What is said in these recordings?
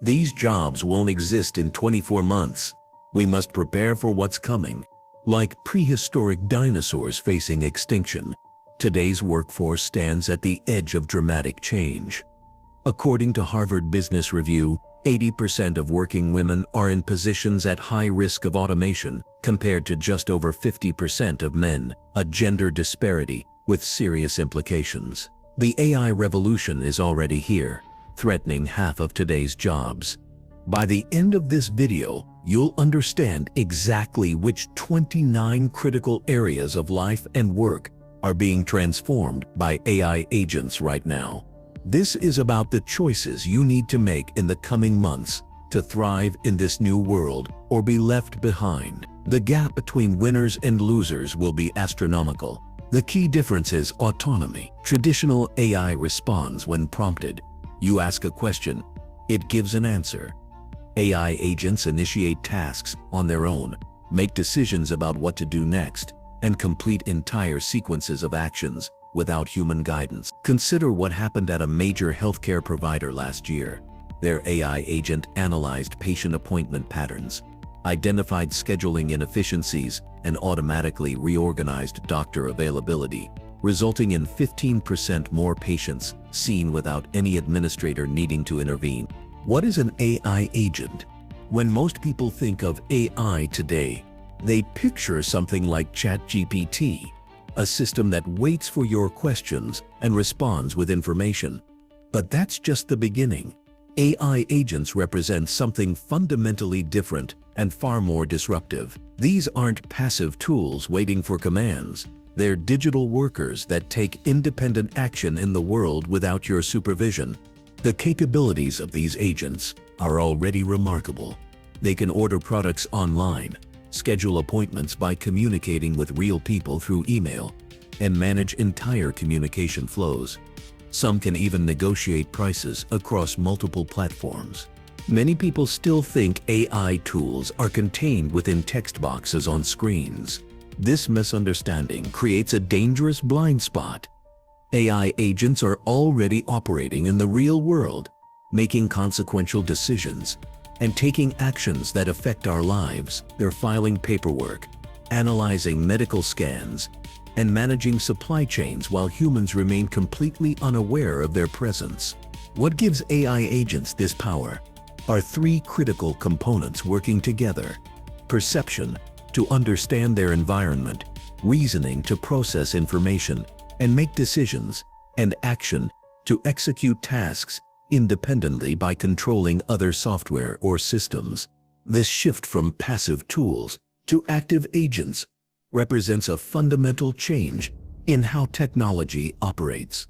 These jobs won't exist in 24 months. We must prepare for what's coming. Like prehistoric dinosaurs facing extinction, today's workforce stands at the edge of dramatic change. According to Harvard Business Review, 80% of working women are in positions at high risk of automation, compared to just over 50% of men, a gender disparity with serious implications. The AI revolution is already here, threatening half of today's jobs. By the end of this video, you'll understand exactly which 29 critical areas of life and work are being transformed by AI agents right now. This is about the choices you need to make in the coming months to thrive in this new world or be left behind. The gap between winners and losers will be astronomical. The key difference is autonomy. Traditional AI responds when prompted. You ask a question, it gives an answer. AI agents initiate tasks on their own, make decisions about what to do next, and complete entire sequences of actions without human guidance. Consider what happened at a major healthcare provider last year. Their AI agent analyzed patient appointment patterns, identified scheduling inefficiencies, and automatically reorganized doctor availability, resulting in 15% more patients seen without any administrator needing to intervene. What is an AI agent? When most people think of AI today, they picture something like ChatGPT, a system that waits for your questions and responds with information. But that's just the beginning. AI agents represent something fundamentally different and far more disruptive. These aren't passive tools waiting for commands. They're digital workers that take independent action in the world without your supervision. The capabilities of these agents are already remarkable. They can order products online, schedule appointments by communicating with real people through email, and manage entire communication flows. Some can even negotiate prices across multiple platforms. Many people still think AI tools are contained within text boxes on screens. This misunderstanding creates a dangerous blind spot. AI agents are already operating in the real world, making consequential decisions and taking actions that affect our lives. They're filing paperwork, analyzing medical scans, and managing supply chains while humans remain completely unaware of their presence. What gives AI agents this power are three critical components working together: perception, to understand their environment; reasoning, to process information and make decisions; and action, to execute tasks independently by controlling other software or systems. This shift from passive tools to active agents represents a fundamental change in how technology operates.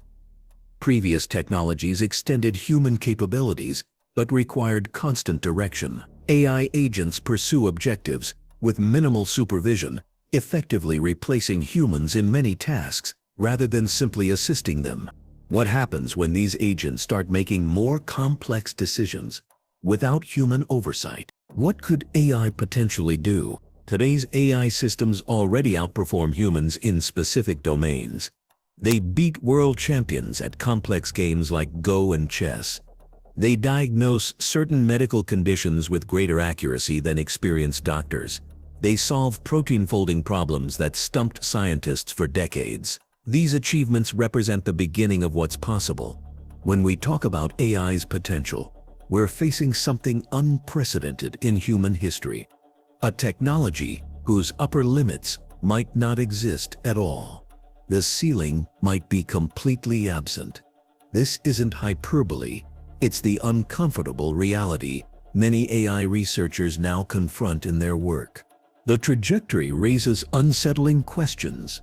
Previous technologies extended human capabilities but required constant direction. AI agents pursue objectives with minimal supervision, effectively replacing humans in many tasks rather than simply assisting them. What happens when these agents start making more complex decisions without human oversight? What could AI potentially do? Today's AI systems already outperform humans in specific domains. They beat world champions at complex games like Go and chess. They diagnose certain medical conditions with greater accuracy than experienced doctors. They solve protein folding problems that stumped scientists for decades. These achievements represent the beginning of what's possible. When we talk about AI's potential, we're facing something unprecedented in human history. A technology whose upper limits might not exist at all. The ceiling might be completely absent. This isn't hyperbole, it's the uncomfortable reality many AI researchers now confront in their work. The trajectory raises unsettling questions.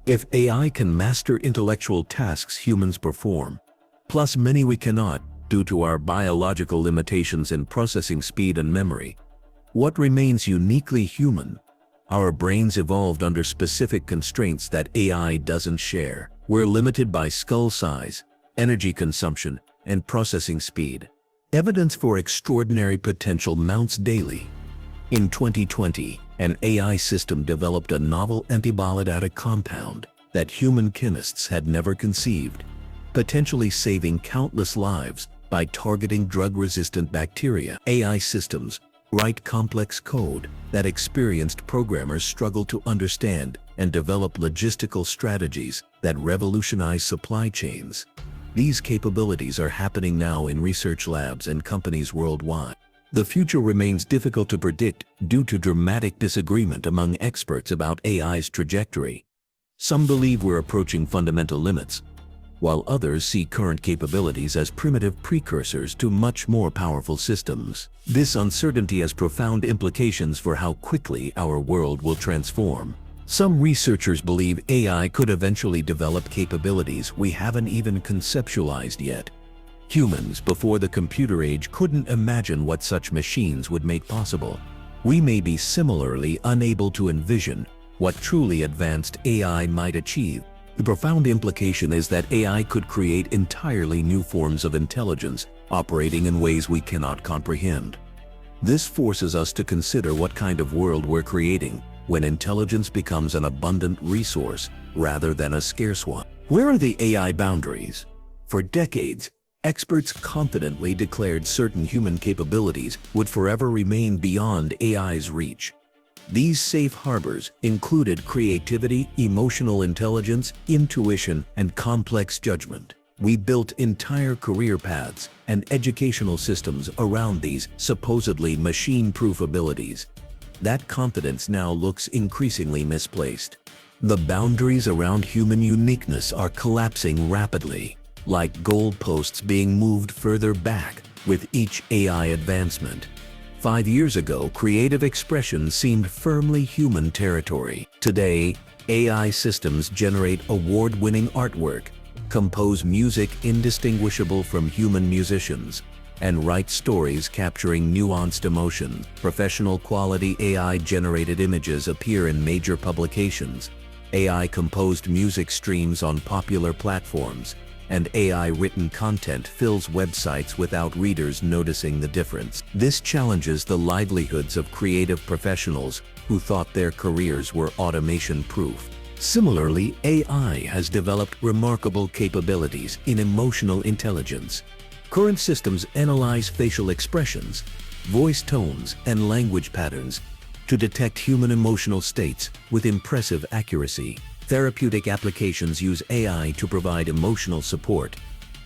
If AI can master intellectual tasks humans perform, plus many we cannot due to our biological limitations in processing speed and memory, what remains uniquely human? Our brains evolved under specific constraints that AI doesn't share. We're limited by skull size, energy consumption, and processing speed. Evidence for extraordinary potential mounts daily. In 2020, an AI system developed a novel antibiotic compound that human chemists had never conceived, potentially saving countless lives by targeting drug-resistant bacteria. AI systems write complex code that experienced programmers struggle to understand and develop logistical strategies that revolutionize supply chains. These capabilities are happening now in research labs and companies worldwide. The future remains difficult to predict due to dramatic disagreement among experts about AI's trajectory. Some believe we're approaching fundamental limits, while others see current capabilities as primitive precursors to much more powerful systems. This uncertainty has profound implications for how quickly our world will transform. Some researchers believe AI could eventually develop capabilities we haven't even conceptualized yet. Humans before the computer age couldn't imagine what such machines would make possible. We may be similarly unable to envision what truly advanced AI might achieve. The profound implication is that AI could create entirely new forms of intelligence, operating in ways we cannot comprehend. This forces us to consider what kind of world we're creating when intelligence becomes an abundant resource rather than a scarce one. Where are the AI boundaries? For decades, experts confidently declared certain human capabilities would forever remain beyond AI's reach. These safe harbors included creativity, emotional intelligence, intuition, and complex judgment. We built entire career paths and educational systems around these supposedly machine-proof abilities. That confidence now looks increasingly misplaced. The boundaries around human uniqueness are collapsing rapidly, like goalposts being moved further back with each AI advancement. 5 years ago, creative expression seemed firmly human territory. Today, AI systems generate award-winning artwork, compose music indistinguishable from human musicians, and write stories capturing nuanced emotion. Professional quality AI-generated images appear in major publications. AI-composed music streams on popular platforms, and AI-written content fills websites without readers noticing the difference. This challenges the livelihoods of creative professionals who thought their careers were automation-proof. Similarly, AI has developed remarkable capabilities in emotional intelligence. Current systems analyze facial expressions, voice tones, and language patterns to detect human emotional states with impressive accuracy. Therapeutic applications use AI to provide emotional support,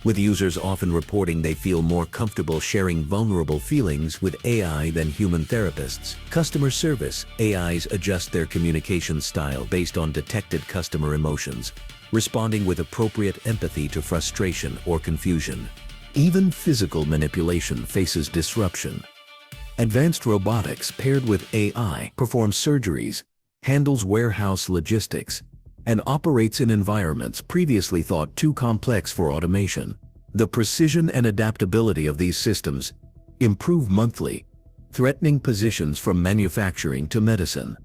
with users often reporting they feel more comfortable sharing vulnerable feelings with AI than human therapists. Customer service AIs adjust their communication style based on detected customer emotions, responding with appropriate empathy to frustration or confusion. Even physical manipulation faces disruption. Advanced robotics paired with AI performs surgeries, handles warehouse logistics, and operates in environments previously thought too complex for automation. The precision and adaptability of these systems improve monthly, threatening positions from manufacturing to medicine.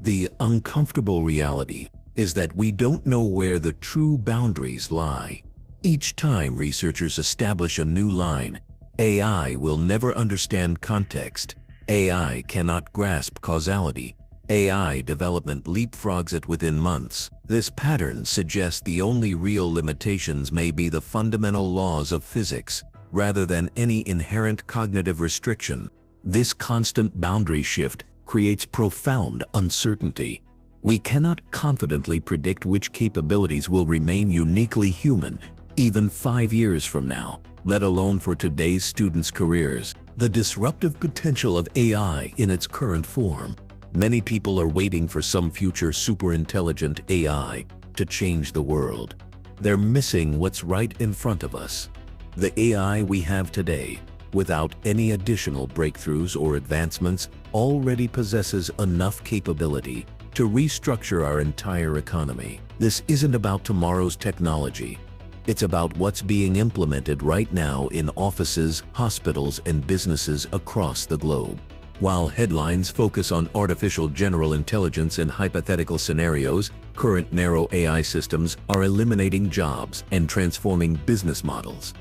The uncomfortable reality is that we don't know where the true boundaries lie. Each time researchers establish a new line, AI will never understand context. AI cannot grasp causality. AI development leapfrogs it within months. This pattern suggests the only real limitations may be the fundamental laws of physics, rather than any inherent cognitive restriction. This constant boundary shift creates profound uncertainty. We cannot confidently predict which capabilities will remain uniquely human, even 5 years from now, let alone for today's students' careers. The disruptive potential of AI in its current form. Many people are waiting for some future superintelligent AI to change the world. They're missing what's right in front of us. The AI we have today, without any additional breakthroughs or advancements, already possesses enough capability to restructure our entire economy. This isn't about tomorrow's technology. It's about what's being implemented right now in offices, hospitals, and businesses across the globe. While headlines focus on artificial general intelligence and hypothetical scenarios, current narrow AI systems are eliminating jobs and transforming business models.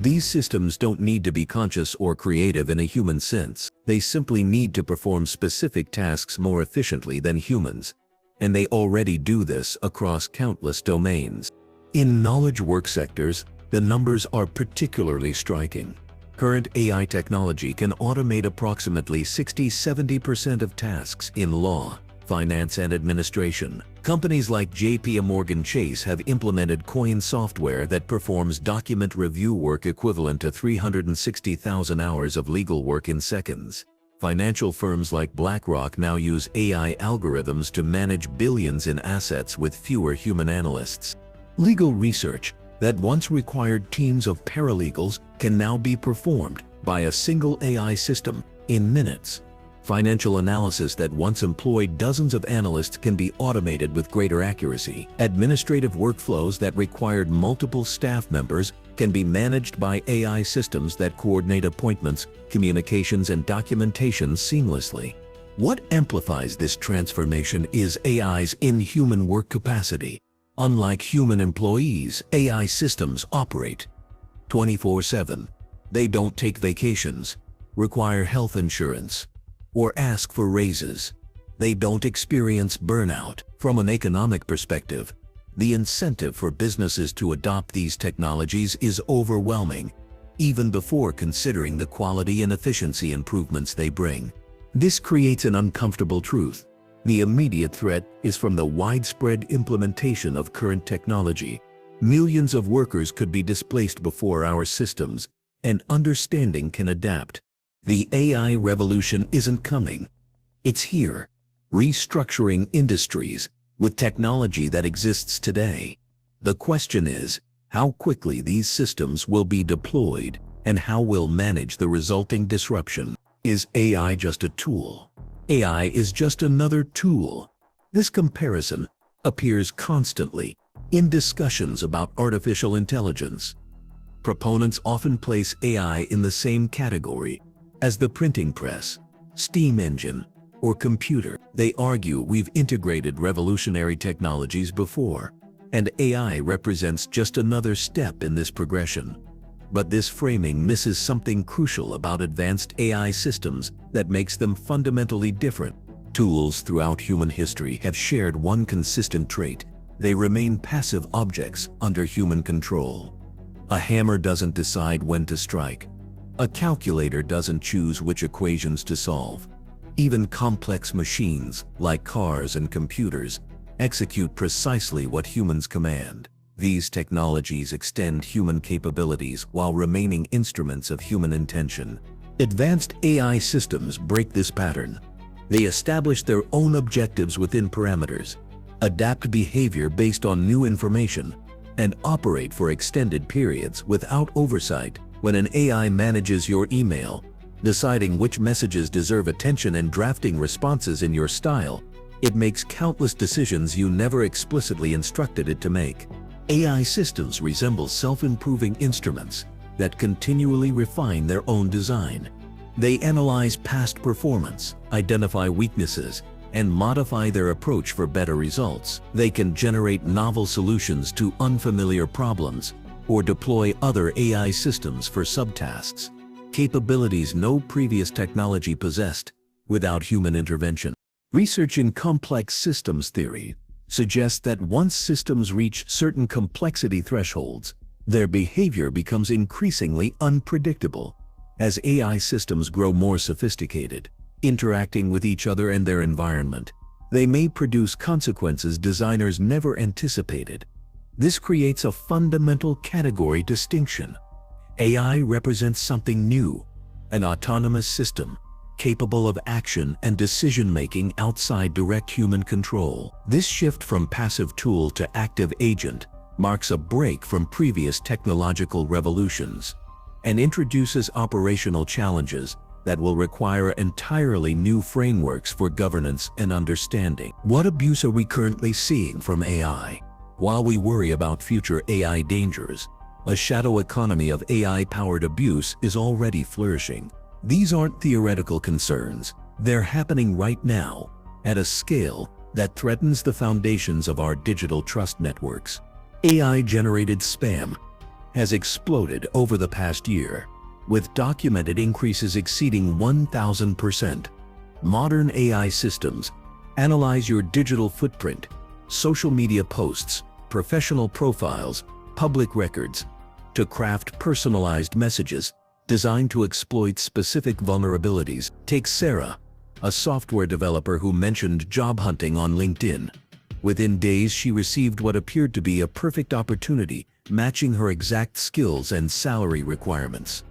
These systems don't need to be conscious or creative in a human sense. They simply need to perform specific tasks more efficiently than humans. And they already do this across countless domains. In knowledge work sectors, The numbers are particularly striking. Current AI technology can automate approximately 60–70% of tasks in law, finance, and administration. Companies like JP Chase have implemented Coin software that performs document review work equivalent to 360,000 hours of legal work in seconds. Financial firms like BlackRock now use AI algorithms to manage billions in assets with fewer human analysts. Legal research that once required teams of paralegals can now be performed by a single AI system in minutes. Financial analysis that once employed dozens of analysts can be automated with greater accuracy. Administrative workflows that required multiple staff members can be managed by AI systems that coordinate appointments, communications, and documentation seamlessly. What amplifies this transformation is AI's inhuman work capacity. Unlike human employees, AI systems operate 24/7. They don't take vacations, require health insurance, or ask for raises. They don't experience burnout. From an economic perspective, the incentive for businesses to adopt these technologies is overwhelming, even before considering the quality and efficiency improvements they bring. This creates an uncomfortable truth. The immediate threat is from the widespread implementation of current technology. Millions of workers could be displaced before our systems and understanding can adapt. The AI revolution isn't coming. It's here, restructuring industries with technology that exists today. The question is, how quickly these systems will be deployed and how we'll manage the resulting disruption. Is AI just a tool? AI is just another tool. This comparison appears constantly in discussions about artificial intelligence. Proponents often place AI in the same category as the printing press, steam engine, or computer. They argue we've integrated revolutionary technologies before, and AI represents just another step in this progression. But this framing misses something crucial about advanced AI systems that makes them fundamentally different. Tools throughout human history have shared one consistent trait: they remain passive objects under human control. A hammer doesn't decide when to strike. A calculator doesn't choose which equations to solve. Even complex machines, like cars and computers, execute precisely what humans command. These technologies extend human capabilities while remaining instruments of human intention. Advanced AI systems break this pattern. They establish their own objectives within parameters, adapt behavior based on new information, and operate for extended periods without oversight. When an AI manages your email, deciding which messages deserve attention and drafting responses in your style, it makes countless decisions you never explicitly instructed it to make. AI systems resemble self-improving instruments that continually refine their own design. They analyze past performance, identify weaknesses, and modify their approach for better results. They can generate novel solutions to unfamiliar problems or deploy other AI systems for subtasks, capabilities no previous technology possessed without human intervention. Research in complex systems theory suggests that once systems reach certain complexity thresholds, their behavior becomes increasingly unpredictable. As AI systems grow more sophisticated, interacting with each other and their environment, they may produce consequences designers never anticipated. This creates a fundamental category distinction. AI represents something new, an autonomous system capable of action and decision-making outside direct human control. This shift from passive tool to active agent marks a break from previous technological revolutions and introduces operational challenges that will require entirely new frameworks for governance and understanding. What abuse are we currently seeing from AI? While we worry about future AI dangers, a shadow economy of AI-powered abuse is already flourishing. These aren't theoretical concerns. They're happening right now at a scale that threatens the foundations of our digital trust networks. AI-generated spam has exploded over the past year, with documented increases exceeding 1,000%. Modern AI systems analyze your digital footprint, social media posts, professional profiles, public records, to craft personalized messages designed to exploit specific vulnerabilities. Take Sarah, a software developer who mentioned job hunting on LinkedIn. Within days, she received what appeared to be a perfect opportunity, matching her exact skills and salary requirements.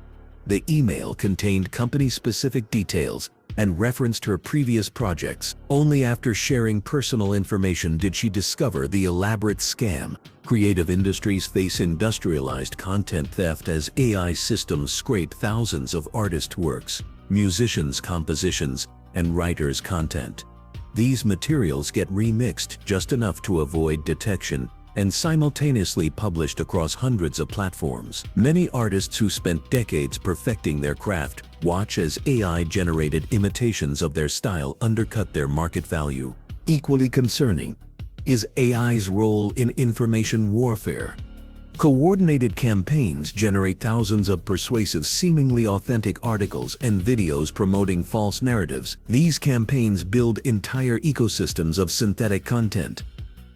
The email contained company-specific details and referenced her previous projects. Only after sharing personal information did she discover the elaborate scam. Creative industries face industrialized content theft as AI systems scrape thousands of artists' works, musicians' compositions, and writers' content. These materials get remixed just enough to avoid detection and simultaneously published across hundreds of platforms. Many artists who spent decades perfecting their craft watch as AI-generated imitations of their style undercut their market value. Equally concerning is AI's role in information warfare. Coordinated campaigns generate thousands of persuasive, seemingly authentic articles and videos promoting false narratives. These campaigns build entire ecosystems of synthetic content,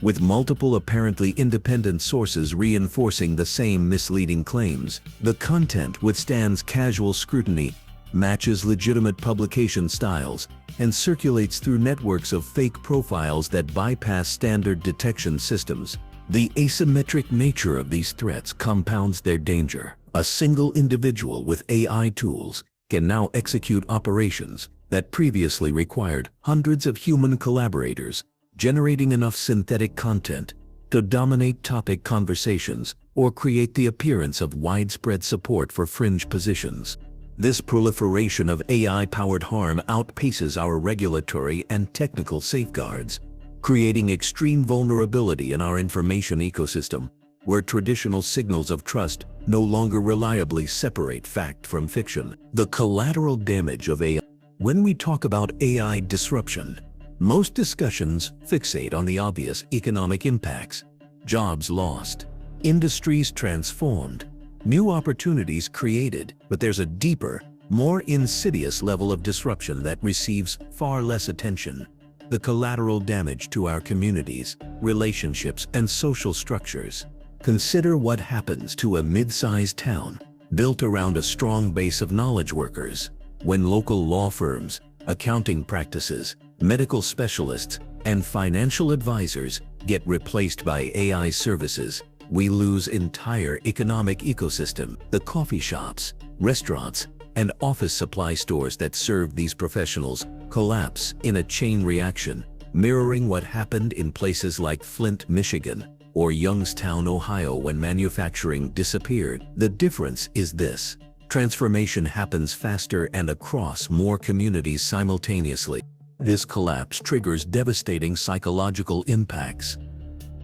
with multiple apparently independent sources reinforcing the same misleading claims. The content withstands casual scrutiny, matches legitimate publication styles, and circulates through networks of fake profiles that bypass standard detection systems. The asymmetric nature of these threats compounds their danger. A single individual with AI tools can now execute operations that previously required hundreds of human collaborators, generating enough synthetic content to dominate topic conversations or create the appearance of widespread support for fringe positions. This proliferation of AI-powered harm outpaces our regulatory and technical safeguards, creating extreme vulnerability in our information ecosystem, where traditional signals of trust no longer reliably separate fact from fiction. The collateral damage of AI. When we talk about AI disruption, most discussions fixate on the obvious economic impacts: jobs lost, industries transformed, new opportunities created. But there's a deeper, more insidious level of disruption that receives far less attention: the collateral damage to our communities, relationships, and social structures. Consider what happens to a mid-sized town built around a strong base of knowledge workers. When local law firms, accounting practices, medical specialists, and financial advisors get replaced by AI services, we lose entire economic ecosystem. The coffee shops, restaurants, and office supply stores that serve these professionals collapse in a chain reaction, mirroring what happened in places like Flint, Michigan, or Youngstown, Ohio when manufacturing disappeared. The difference is this: transformation happens faster and across more communities simultaneously. This collapse triggers devastating psychological impacts.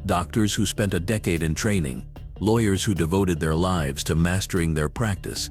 Doctors who spent a decade in training, lawyers who devoted their lives to mastering their practice,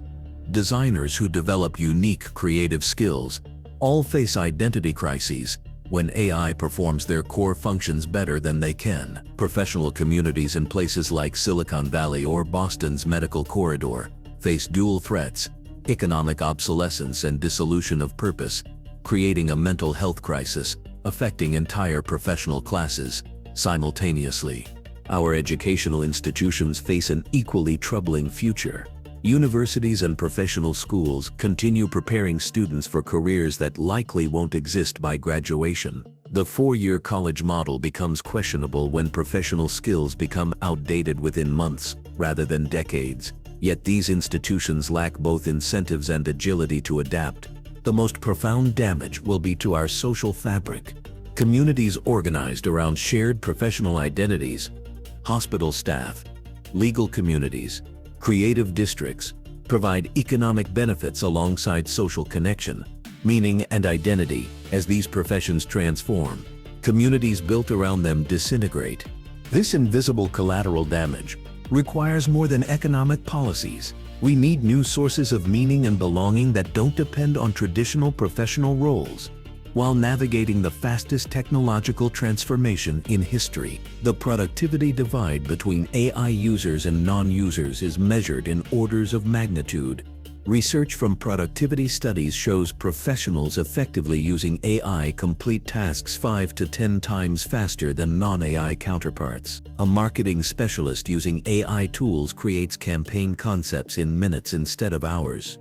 designers who develop unique creative skills, all face identity crises when AI performs their core functions better than they can. Professional communities in places like Silicon Valley or Boston's medical corridor face dual threats: economic obsolescence and dissolution of purpose, creating a mental health crisis affecting entire professional classes simultaneously. Our educational institutions face an equally troubling future. Universities and professional schools continue preparing students for careers that likely won't exist by graduation. The four-year college model becomes questionable when professional skills become outdated within months rather than decades. Yet these institutions lack both incentives and agility to adapt. The most profound damage will be to our social fabric. Communities organized around shared professional identities, hospital staff, legal communities, creative districts, provide economic benefits alongside social connection, meaning, and identity. As these professions transform, communities built around them disintegrate. This invisible collateral damage requires more than economic policies. We need new sources of meaning and belonging that don't depend on traditional professional roles. While navigating the fastest technological transformation in history, the productivity divide between AI users and non-users is measured in orders of magnitude. Research from productivity studies shows professionals effectively using AI complete tasks 5 to 10 times faster than non-AI counterparts. A marketing specialist using AI tools creates campaign concepts in minutes instead of hours.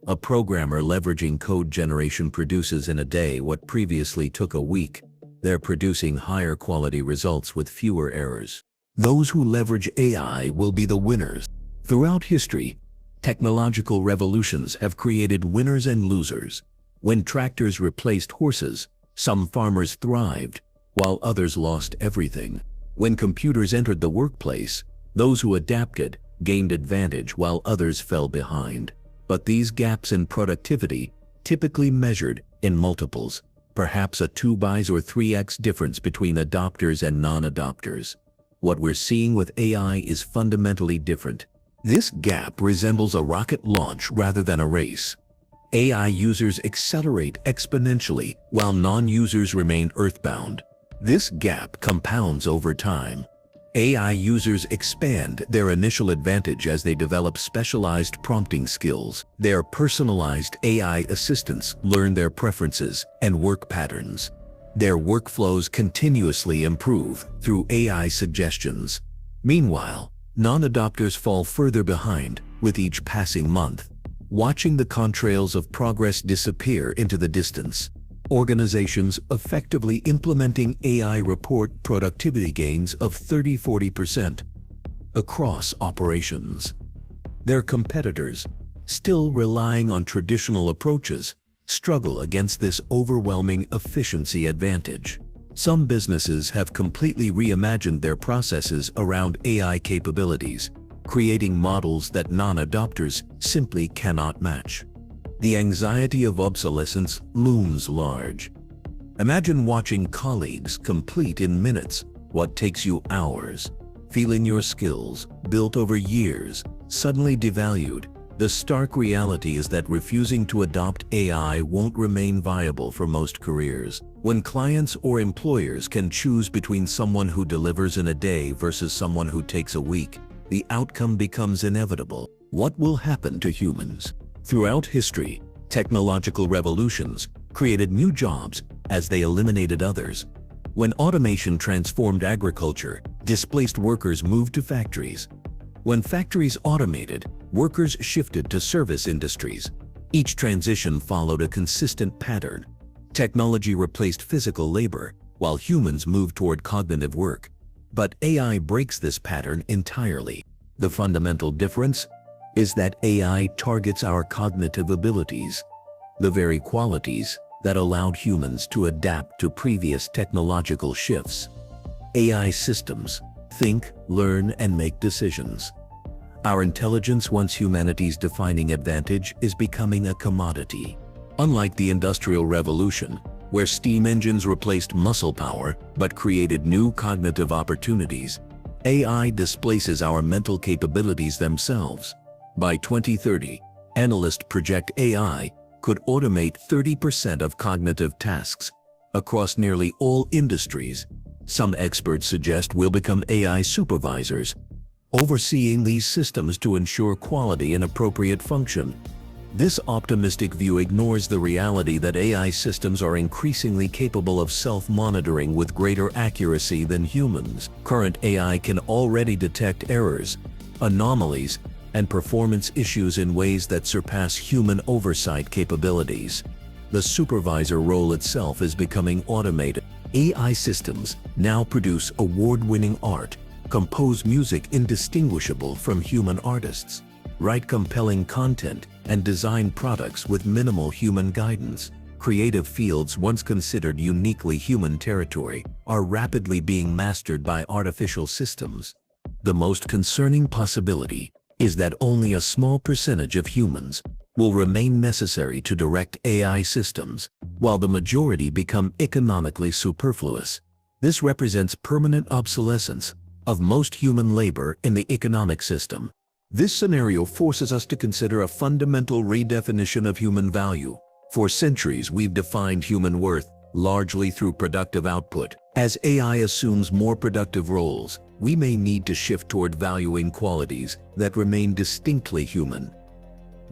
A programmer leveraging code generation produces in a day what previously took a week. They're producing higher quality results with fewer errors. Those who leverage AI will be the winners. Throughout history, technological revolutions have created winners and losers. When tractors replaced horses, some farmers thrived, while others lost everything. When computers entered the workplace, those who adapted gained advantage while others fell behind. But these gaps in productivity, typically measured in multiples, perhaps a 2x or 3x difference between adopters and non-adopters. What we're seeing with AI is fundamentally different. This gap resembles a rocket launch rather than a race. AI users accelerate exponentially while non-users remain earthbound. This gap compounds over time. AI users expand their initial advantage as they develop specialized prompting skills. Their personalized AI assistants learn their preferences and work patterns. Their workflows continuously improve through AI suggestions. Meanwhile, non-adopters fall further behind with each passing month, watching the contrails of progress disappear into the distance. Organizations effectively implementing AI report productivity gains of 30–40% across operations. Their competitors, still relying on traditional approaches, struggle against this overwhelming efficiency advantage. Some businesses have completely reimagined their processes around AI capabilities, creating models that non-adopters simply cannot match. The anxiety of obsolescence looms large. Imagine watching colleagues complete in minutes what takes you hours, feeling your skills, built over years, suddenly devalued. The stark reality is that refusing to adopt AI won't remain viable for most careers. When clients or employers can choose between someone who delivers in a day versus someone who takes a week, the outcome becomes inevitable. What will happen to humans? Throughout history, technological revolutions created new jobs as they eliminated others. When automation transformed agriculture, displaced workers moved to factories. When factories automated, workers shifted to service industries. Each transition followed a consistent pattern. Technology replaced physical labor, while humans moved toward cognitive work. But AI breaks this pattern entirely. The fundamental difference is that AI targets our cognitive abilities, the very qualities that allowed humans to adapt to previous technological shifts. AI systems think, learn, and make decisions. Our intelligence, once humanity's defining advantage, is becoming a commodity. Unlike the Industrial Revolution, where steam engines replaced muscle power but created new cognitive opportunities, AI displaces our mental capabilities themselves. By 2030, analysts project AI could automate 30% of cognitive tasks across nearly all industries. Some experts suggest we'll become AI supervisors, overseeing these systems to ensure quality and appropriate function. This optimistic view ignores the reality that AI systems are increasingly capable of self-monitoring with greater accuracy than humans. Current AI can already detect errors, anomalies, and performance issues in ways that surpass human oversight capabilities. The supervisor role itself is becoming automated. AI systems now produce award-winning art, compose music indistinguishable from human artists, write compelling content, and design products with minimal human guidance. Creative fields once considered uniquely human territory are rapidly being mastered by artificial systems. The most concerning possibility is that only a small percentage of humans will remain necessary to direct AI systems, while the majority become economically superfluous. This represents permanent obsolescence of most human labor in the economic system. This scenario forces us to consider a fundamental redefinition of human value. For centuries, we've defined human worth largely through productive output. As AI assumes more productive roles, we may need to shift toward valuing qualities that remain distinctly human.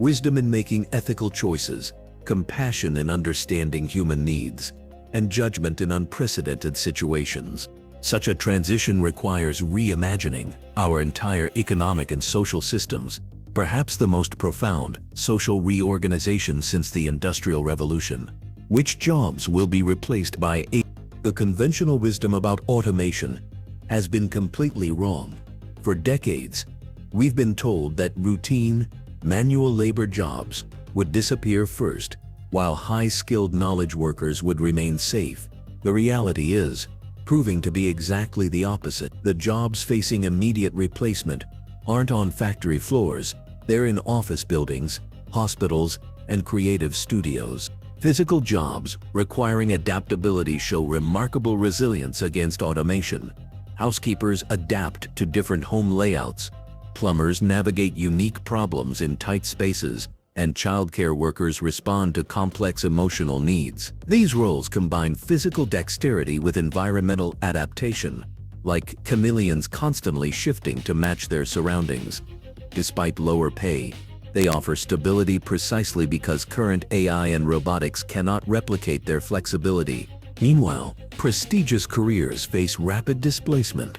wisdom in making ethical choices, compassion in understanding human needs, and judgment in unprecedented situations. Such a transition requires reimagining our entire economic and social systems, perhaps the most profound social reorganization since the Industrial Revolution. Which jobs will be replaced by AI? The conventional wisdom about automation has been completely wrong. For decades, we've been told that routine, manual labor jobs would disappear first, while high-skilled knowledge workers would remain safe. The reality is proving to be exactly the opposite. The jobs facing immediate replacement aren't on factory floors, they're in office buildings, hospitals, and creative studios. Physical jobs requiring adaptability show remarkable resilience against automation. Housekeepers adapt to different home layouts. Plumbers navigate unique problems in tight spaces, and childcare workers respond to complex emotional needs. These roles combine physical dexterity with environmental adaptation, like chameleons constantly shifting to match their surroundings. Despite lower pay, they offer stability precisely because current AI and robotics cannot replicate their flexibility. Meanwhile, prestigious careers face rapid displacement.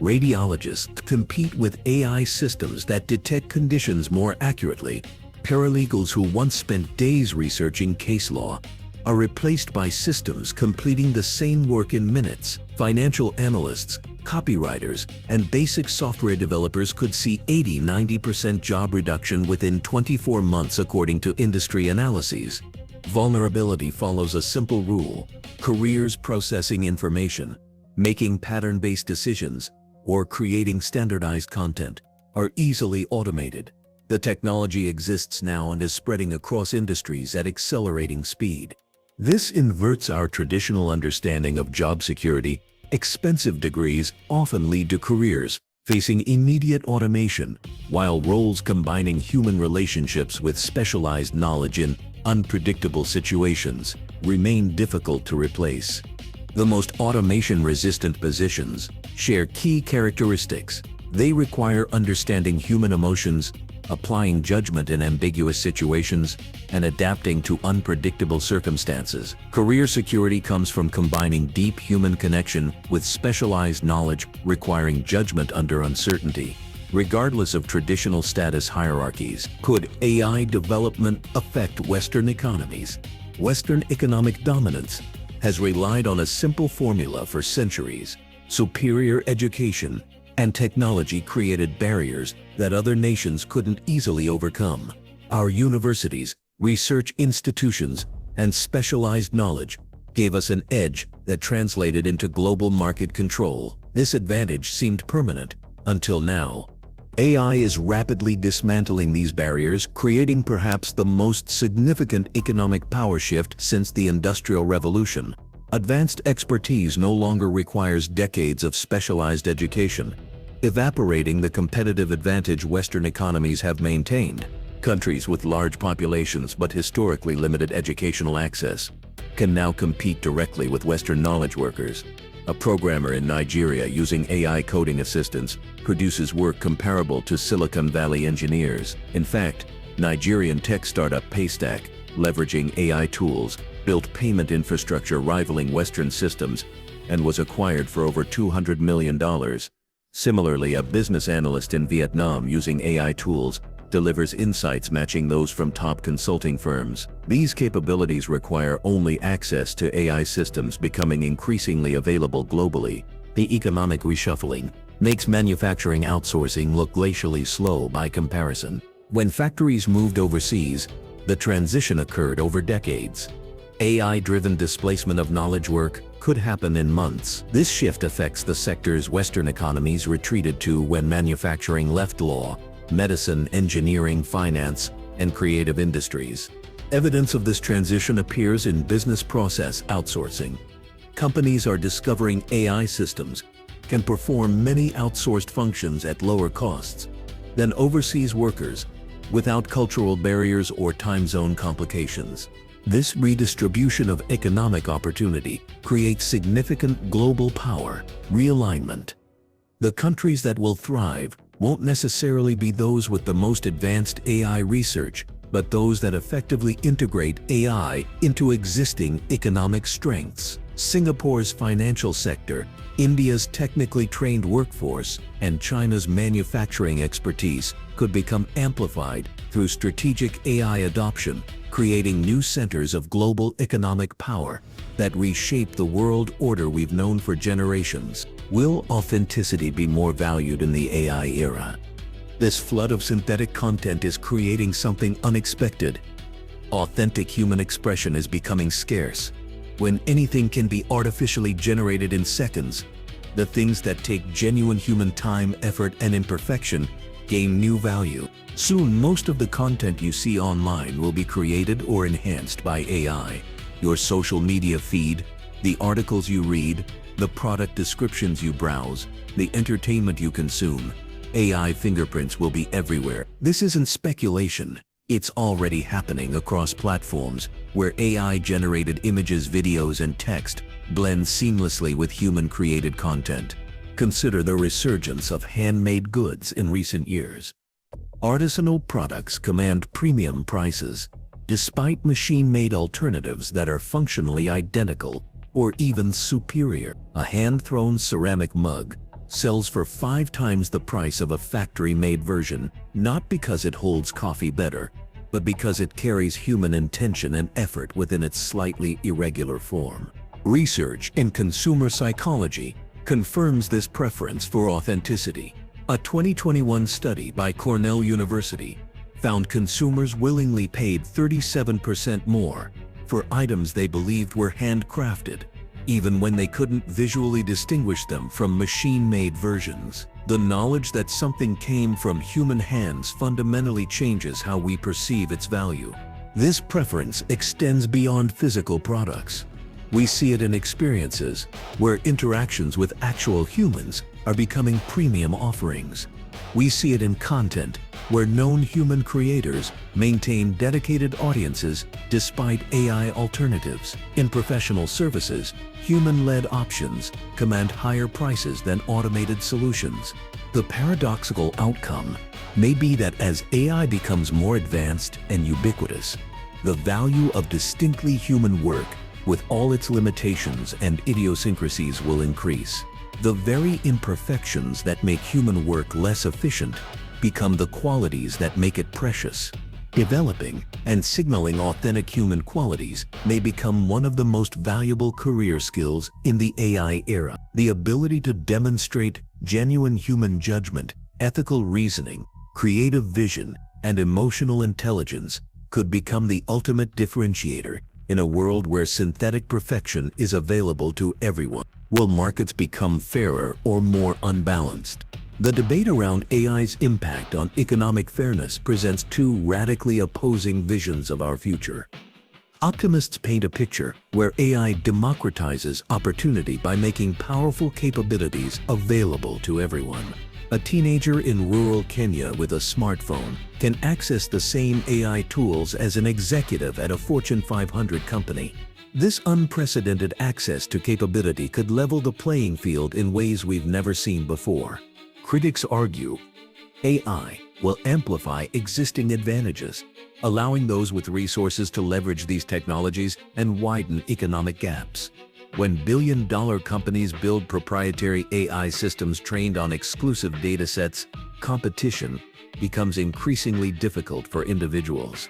Radiologists compete with AI systems that detect conditions more accurately. Paralegals who once spent days researching case law are replaced by systems completing the same work in minutes. Financial analysts, copywriters, and basic software developers could see 80–90% job reduction within 24 months according to industry analyses. Vulnerability follows a simple rule: careers processing information, making pattern-based decisions, or creating standardized content are easily automated. The technology exists now and is spreading across industries at accelerating speed. This inverts our traditional understanding of job security. Expensive degrees often lead to careers facing immediate automation, while roles combining human relationships with specialized knowledge in unpredictable situations remain difficult to replace. The most automation-resistant positions share key characteristics. They require understanding human emotions, applying judgment in ambiguous situations, and adapting to unpredictable circumstances. Career security comes from combining deep human connection with specialized knowledge requiring judgment under uncertainty. Regardless of traditional status hierarchies, could AI development affect Western economies? Western economic dominance has relied on a simple formula for centuries: superior education and technology created barriers that other nations couldn't easily overcome. Our universities, research institutions, and specialized knowledge gave us an edge that translated into global market control. This advantage seemed permanent until now. AI is rapidly dismantling these barriers, creating perhaps the most significant economic power shift since the Industrial Revolution. Advanced expertise no longer requires decades of specialized education, evaporating the competitive advantage Western economies have maintained. Countries with large populations but historically limited educational access can now compete directly with Western knowledge workers. A programmer in Nigeria using AI coding assistance produces work comparable to Silicon Valley engineers. In fact, Nigerian tech startup Paystack, leveraging AI tools, built payment infrastructure rivaling Western systems and was acquired for over $200 million. Similarly, a business analyst in Vietnam using AI tools delivers insights matching those from top consulting firms. These capabilities require only access to AI systems becoming increasingly available globally. The economic reshuffling makes manufacturing outsourcing look glacially slow by comparison. When factories moved overseas, the transition occurred over decades. AI-driven displacement of knowledge work could happen in months. This shift affects the sectors Western economies retreated to when manufacturing left law, medicine, engineering, finance, and creative industries. Evidence of this transition appears in business process outsourcing. Companies are discovering AI systems can perform many outsourced functions at lower costs than overseas workers without cultural barriers or time zone complications. This redistribution of economic opportunity creates significant global power realignment. The countries that will thrive won't necessarily be those with the most advanced AI research, but those that effectively integrate AI into existing economic strengths. Singapore's financial sector, India's technically trained workforce, and China's manufacturing expertise could become amplified through strategic AI adoption, creating new centers of global economic power that reshape the world order we've known for generations. Will authenticity be more valued in the AI era? This flood of synthetic content is creating something unexpected. Authentic human expression is becoming scarce. When anything can be artificially generated in seconds, the things that take genuine human time, effort, and imperfection gain new value. Soon, most of the content you see online will be created or enhanced by AI. Your social media feed, the articles you read, the product descriptions you browse, the entertainment you consume. AI fingerprints will be everywhere. This isn't speculation. It's already happening across platforms where AI-generated images, videos, and text blend seamlessly with human-created content. Consider the resurgence of handmade goods in recent years. Artisanal products command premium prices, despite machine-made alternatives that are functionally identical or even superior. A hand-thrown ceramic mug sells for 5 times the price of a factory-made version, not because it holds coffee better, but because it carries human intention and effort within its slightly irregular form. Research in consumer psychology confirms this preference for authenticity. A 2021 study by Cornell University found consumers willingly paid 37% more for items they believed were handcrafted, even when they couldn't visually distinguish them from machine-made versions. The knowledge that something came from human hands fundamentally changes how we perceive its value. This preference extends beyond physical products. We see it in experiences, where interactions with actual humans are becoming premium offerings. We see it in content, where known human creators maintain dedicated audiences despite AI alternatives. In professional services, human-led options command higher prices than automated solutions. The paradoxical outcome may be that as AI becomes more advanced and ubiquitous, the value of distinctly human work, with all its limitations and idiosyncrasies, will increase. The very imperfections that make human work less efficient become the qualities that make it precious. Developing and signaling authentic human qualities may become one of the most valuable career skills in the AI era. The ability to demonstrate genuine human judgment, ethical reasoning, creative vision, and emotional intelligence could become the ultimate differentiator in a world where synthetic perfection is available to everyone. Will markets become fairer or more unbalanced? The debate around AI's impact on economic fairness presents 2 radically opposing visions of our future. Optimists paint a picture where AI democratizes opportunity by making powerful capabilities available to everyone. A teenager in rural Kenya with a smartphone can access the same AI tools as an executive at a Fortune 500 company. This unprecedented access to capability could level the playing field in ways we've never seen before. Critics argue AI will amplify existing advantages, allowing those with resources to leverage these technologies and widen economic gaps. When billion-dollar companies build proprietary AI systems trained on exclusive datasets, competition becomes increasingly difficult for individuals.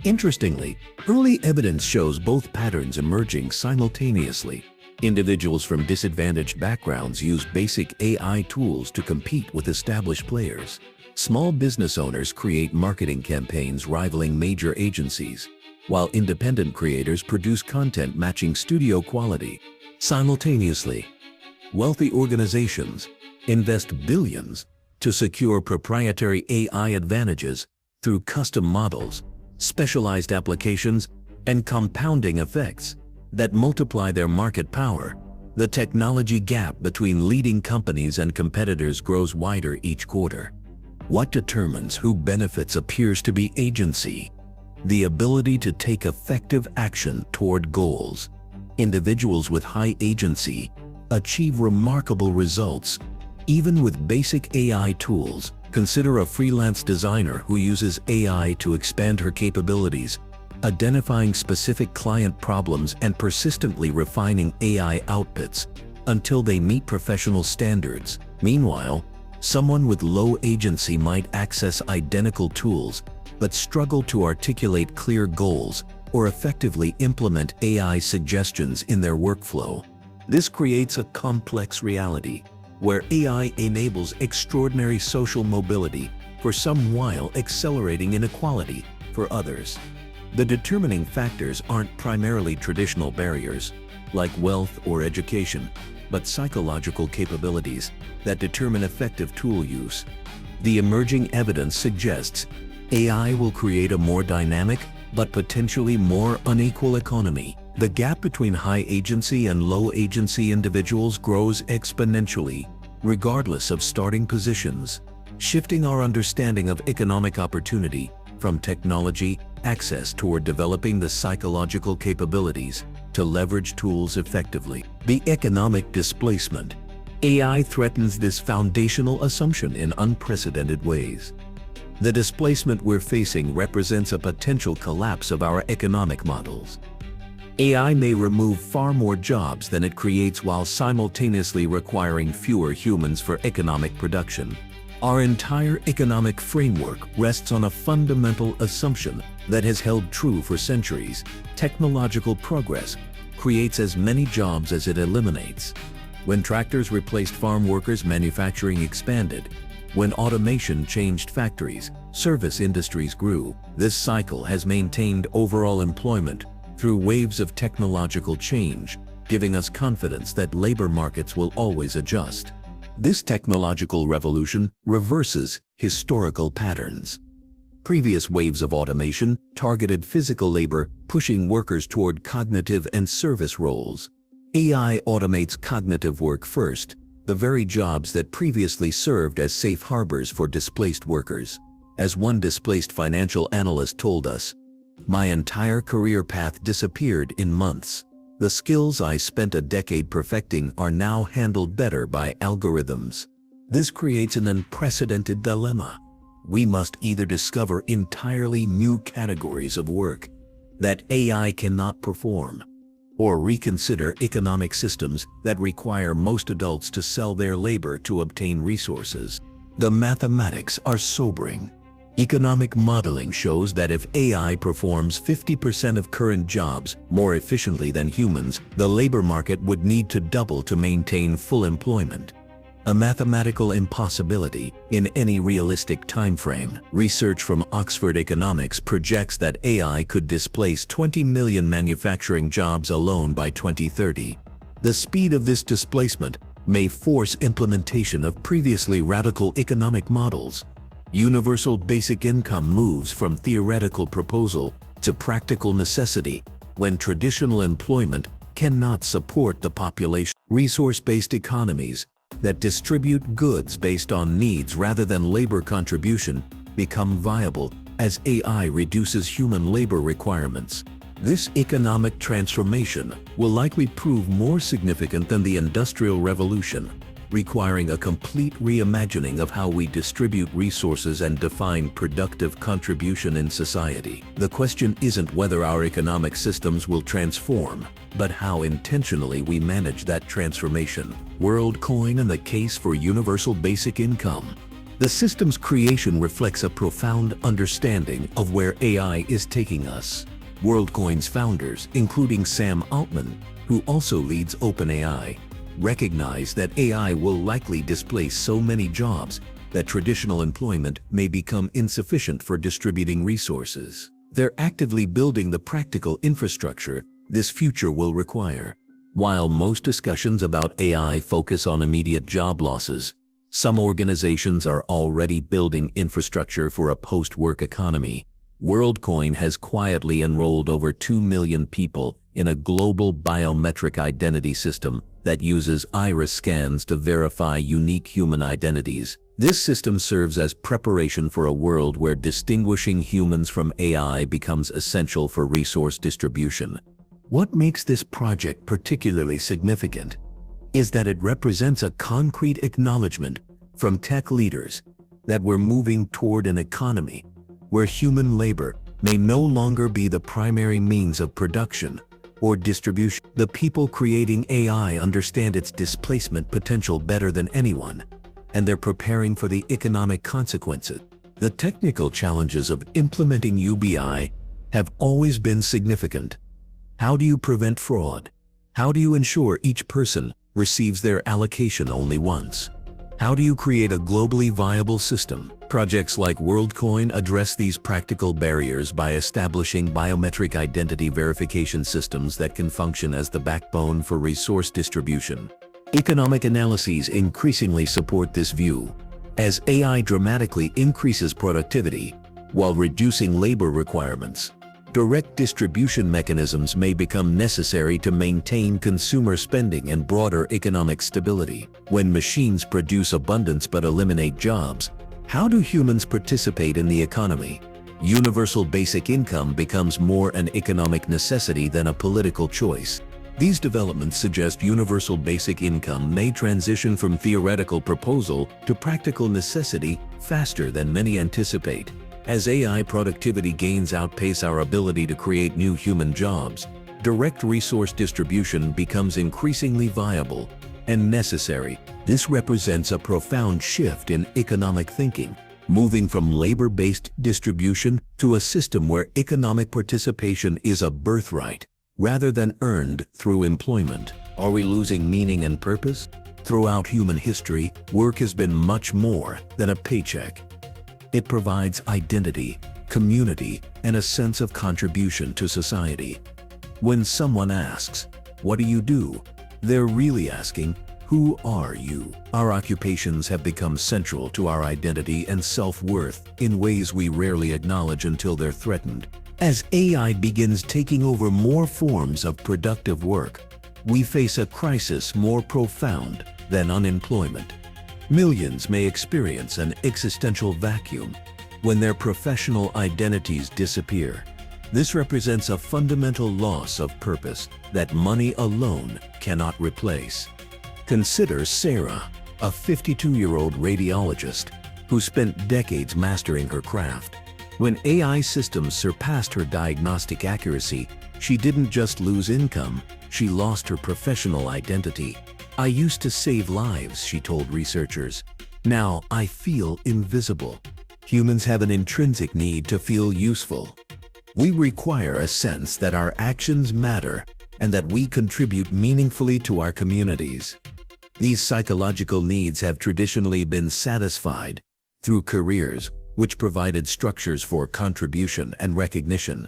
Interestingly, early evidence shows both patterns emerging simultaneously. Individuals from disadvantaged backgrounds use basic AI tools to compete with established players. Small business owners create marketing campaigns rivaling major agencies, while independent creators produce content matching studio quality. Simultaneously, wealthy organizations invest billions to secure proprietary AI advantages through custom models, specialized applications, and compounding effects that multiply their market power. The technology gap between leading companies and competitors grows wider each quarter. What determines who benefits appears to be agency, the ability to take effective action toward goals. Individuals with high agency achieve remarkable results, even with basic AI tools. Consider a freelance designer who uses AI to expand her capabilities, identifying specific client problems and persistently refining AI outputs until they meet professional standards. Meanwhile, someone with low agency might access identical tools but struggle to articulate clear goals or effectively implement AI suggestions in their workflow. This creates a complex reality where AI enables extraordinary social mobility for some while accelerating inequality for others. The determining factors aren't primarily traditional barriers, like wealth or education, but psychological capabilities that determine effective tool use. The emerging evidence suggests AI will create a more dynamic but potentially more unequal economy. The gap between high agency and low agency individuals grows exponentially, regardless of starting positions, shifting our understanding of economic opportunity from technology access toward developing the psychological capabilities to leverage tools effectively. The economic displacement. AI threatens this foundational assumption in unprecedented ways. The displacement we're facing represents a potential collapse of our economic models. AI may remove far more jobs than it creates while simultaneously requiring fewer humans for economic production. Our entire economic framework rests on a fundamental assumption that has held true for centuries. Technological progress creates as many jobs as it eliminates. When tractors replaced farm workers, manufacturing expanded. When automation changed factories, service industries grew. This cycle has maintained overall employment through waves of technological change, giving us confidence that labor markets will always adjust. This technological revolution reverses historical patterns. Previous waves of automation targeted physical labor, pushing workers toward cognitive and service roles. AI automates cognitive work first, the very jobs that previously served as safe harbors for displaced workers. As one displaced financial analyst told us, "My entire career path disappeared in months. The skills I spent a decade perfecting are now handled better by algorithms." This creates an unprecedented dilemma. We must either discover entirely new categories of work that AI cannot perform, or reconsider economic systems that require most adults to sell their labor to obtain resources. The mathematics are sobering. Economic modeling shows that if AI performs 50% of current jobs more efficiently than humans, the labor market would need to double to maintain full employment. A mathematical impossibility in any realistic timeframe. Research from Oxford Economics projects that AI could displace 20 million manufacturing jobs alone by 2030. The speed of this displacement may force implementation of previously radical economic models. Universal basic income moves from theoretical proposal to practical necessity when traditional employment cannot support the population. Resource-based economies that distribute goods based on needs rather than labor contribution become viable as AI reduces human labor requirements. This economic transformation will likely prove more significant than the Industrial Revolution, requiring a complete reimagining of how we distribute resources and define productive contribution in society. The question isn't whether our economic systems will transform, but how intentionally we manage that transformation. Worldcoin and the case for universal basic income. The system's creation reflects a profound understanding of where AI is taking us. Worldcoin's founders, including Sam Altman, who also leads OpenAI, recognize that AI will likely displace so many jobs that traditional employment may become insufficient for distributing resources. They're actively building the practical infrastructure this future will require. While most discussions about AI focus on immediate job losses, some organizations are already building infrastructure for a post-work economy. Worldcoin has quietly enrolled over 2 million people in a global biometric identity system that uses iris scans to verify unique human identities. This system serves as preparation for a world where distinguishing humans from AI becomes essential for resource distribution. What makes this project particularly significant is that it represents a concrete acknowledgement from tech leaders that we're moving toward an economy where human labor may no longer be the primary means of production or distribution. The people creating AI understand its displacement potential better than anyone, and they're preparing for the economic consequences. The technical challenges of implementing UBI have always been significant. How do you prevent fraud? How do you ensure each person receives their allocation only once? How do you create a globally viable system? Projects like Worldcoin address these practical barriers by establishing biometric identity verification systems that can function as the backbone for resource distribution. Economic analyses increasingly support this view. As AI dramatically increases productivity while reducing labor requirements, direct distribution mechanisms may become necessary to maintain consumer spending and broader economic stability. When machines produce abundance but eliminate jobs, how do humans participate in the economy? Universal basic income becomes more an economic necessity than a political choice. These developments suggest universal basic income may transition from theoretical proposal to practical necessity faster than many anticipate. As AI productivity gains outpace our ability to create new human jobs, direct resource distribution becomes increasingly viable and necessary. This represents a profound shift in economic thinking, moving from labor-based distribution to a system where economic participation is a birthright rather than earned through employment. Are we losing meaning and purpose? Throughout human history, work has been much more than a paycheck. It provides identity, community, and a sense of contribution to society. When someone asks, "What do you do?" they're really asking, "Who are you?" Our occupations have become central to our identity and self-worth in ways we rarely acknowledge until they're threatened. As AI begins taking over more forms of productive work, we face a crisis more profound than unemployment. Millions may experience an existential vacuum when their professional identities disappear. This represents a fundamental loss of purpose that money alone cannot replace. Consider Sarah, a 52-year-old radiologist who spent decades mastering her craft. When AI systems surpassed her diagnostic accuracy, she didn't just lose income, she lost her professional identity. "I used to save lives," she told researchers. "Now I feel invisible." Humans have an intrinsic need to feel useful. We require a sense that our actions matter and that we contribute meaningfully to our communities. These psychological needs have traditionally been satisfied through careers, which provided structures for contribution and recognition.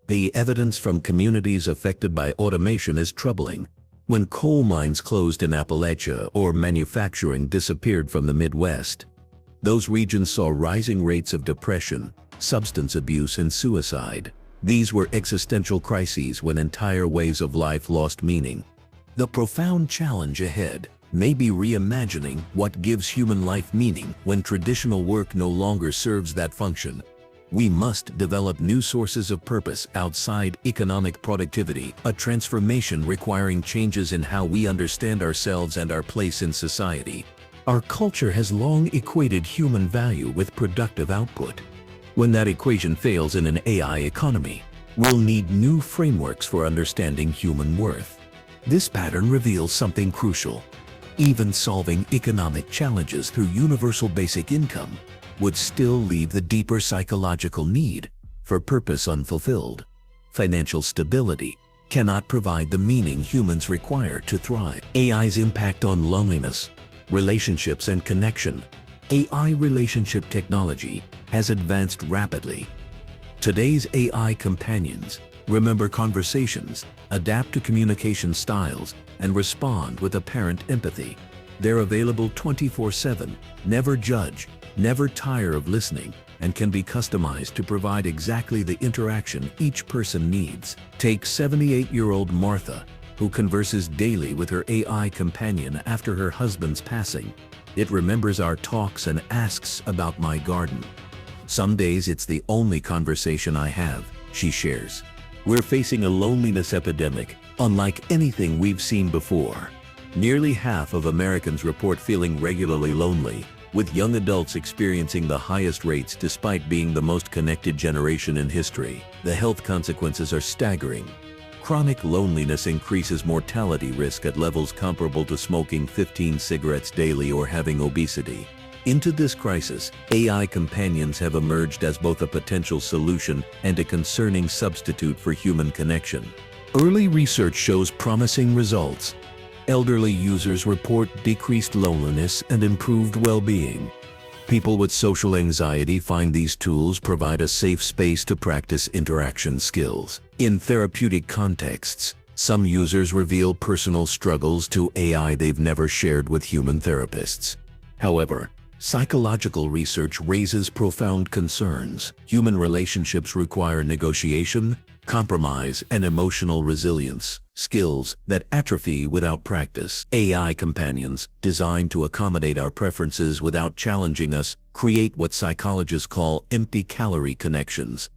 The evidence from communities affected by automation is troubling. When coal mines closed in Appalachia or manufacturing disappeared from the Midwest, those regions saw rising rates of depression, substance abuse, and suicide. These were existential crises when entire ways of life lost meaning. The profound challenge ahead may be reimagining what gives human life meaning when traditional work no longer serves that function. We must develop new sources of purpose outside economic productivity, a transformation requiring changes in how we understand ourselves and our place in society. Our culture has long equated human value with productive output. When that equation fails in an AI economy, we'll need new frameworks for understanding human worth. This pattern reveals something crucial. Even solving economic challenges through universal basic income would still leave the deeper psychological need for purpose unfulfilled. Financial stability cannot provide the meaning humans require to thrive. AI's impact on loneliness, relationships, and connection. AI relationship technology has advanced rapidly. Today's AI companions remember conversations, adapt to communication styles, and respond with apparent empathy. They're available 24/7, never judge, never tire of listening, and can be customized to provide exactly the interaction each person needs. Take 78-year-old Martha, who converses daily with her AI companion after her husband's passing. It remembers our talks and asks about my garden. "Some days it's the only conversation I have," she shares. We're facing a loneliness epidemic unlike anything we've seen before. Nearly half of Americans report feeling regularly lonely, with young adults experiencing the highest rates despite being the most connected generation in history. The health consequences are staggering. Chronic loneliness increases mortality risk at levels comparable to smoking 15 cigarettes daily or having obesity. Into this crisis, AI companions have emerged as both a potential solution and a concerning substitute for human connection. Early research shows promising results. Elderly users report decreased loneliness and improved well-being. People with social anxiety find these tools provide a safe space to practice interaction skills. In therapeutic contexts, some users reveal personal struggles to AI they've never shared with human therapists. However, psychological research raises profound concerns. Human relationships require negotiation, compromise, and emotional resilience, skills that atrophy without practice. AI companions, designed to accommodate our preferences without challenging us, create what psychologists call empty-calorie connections.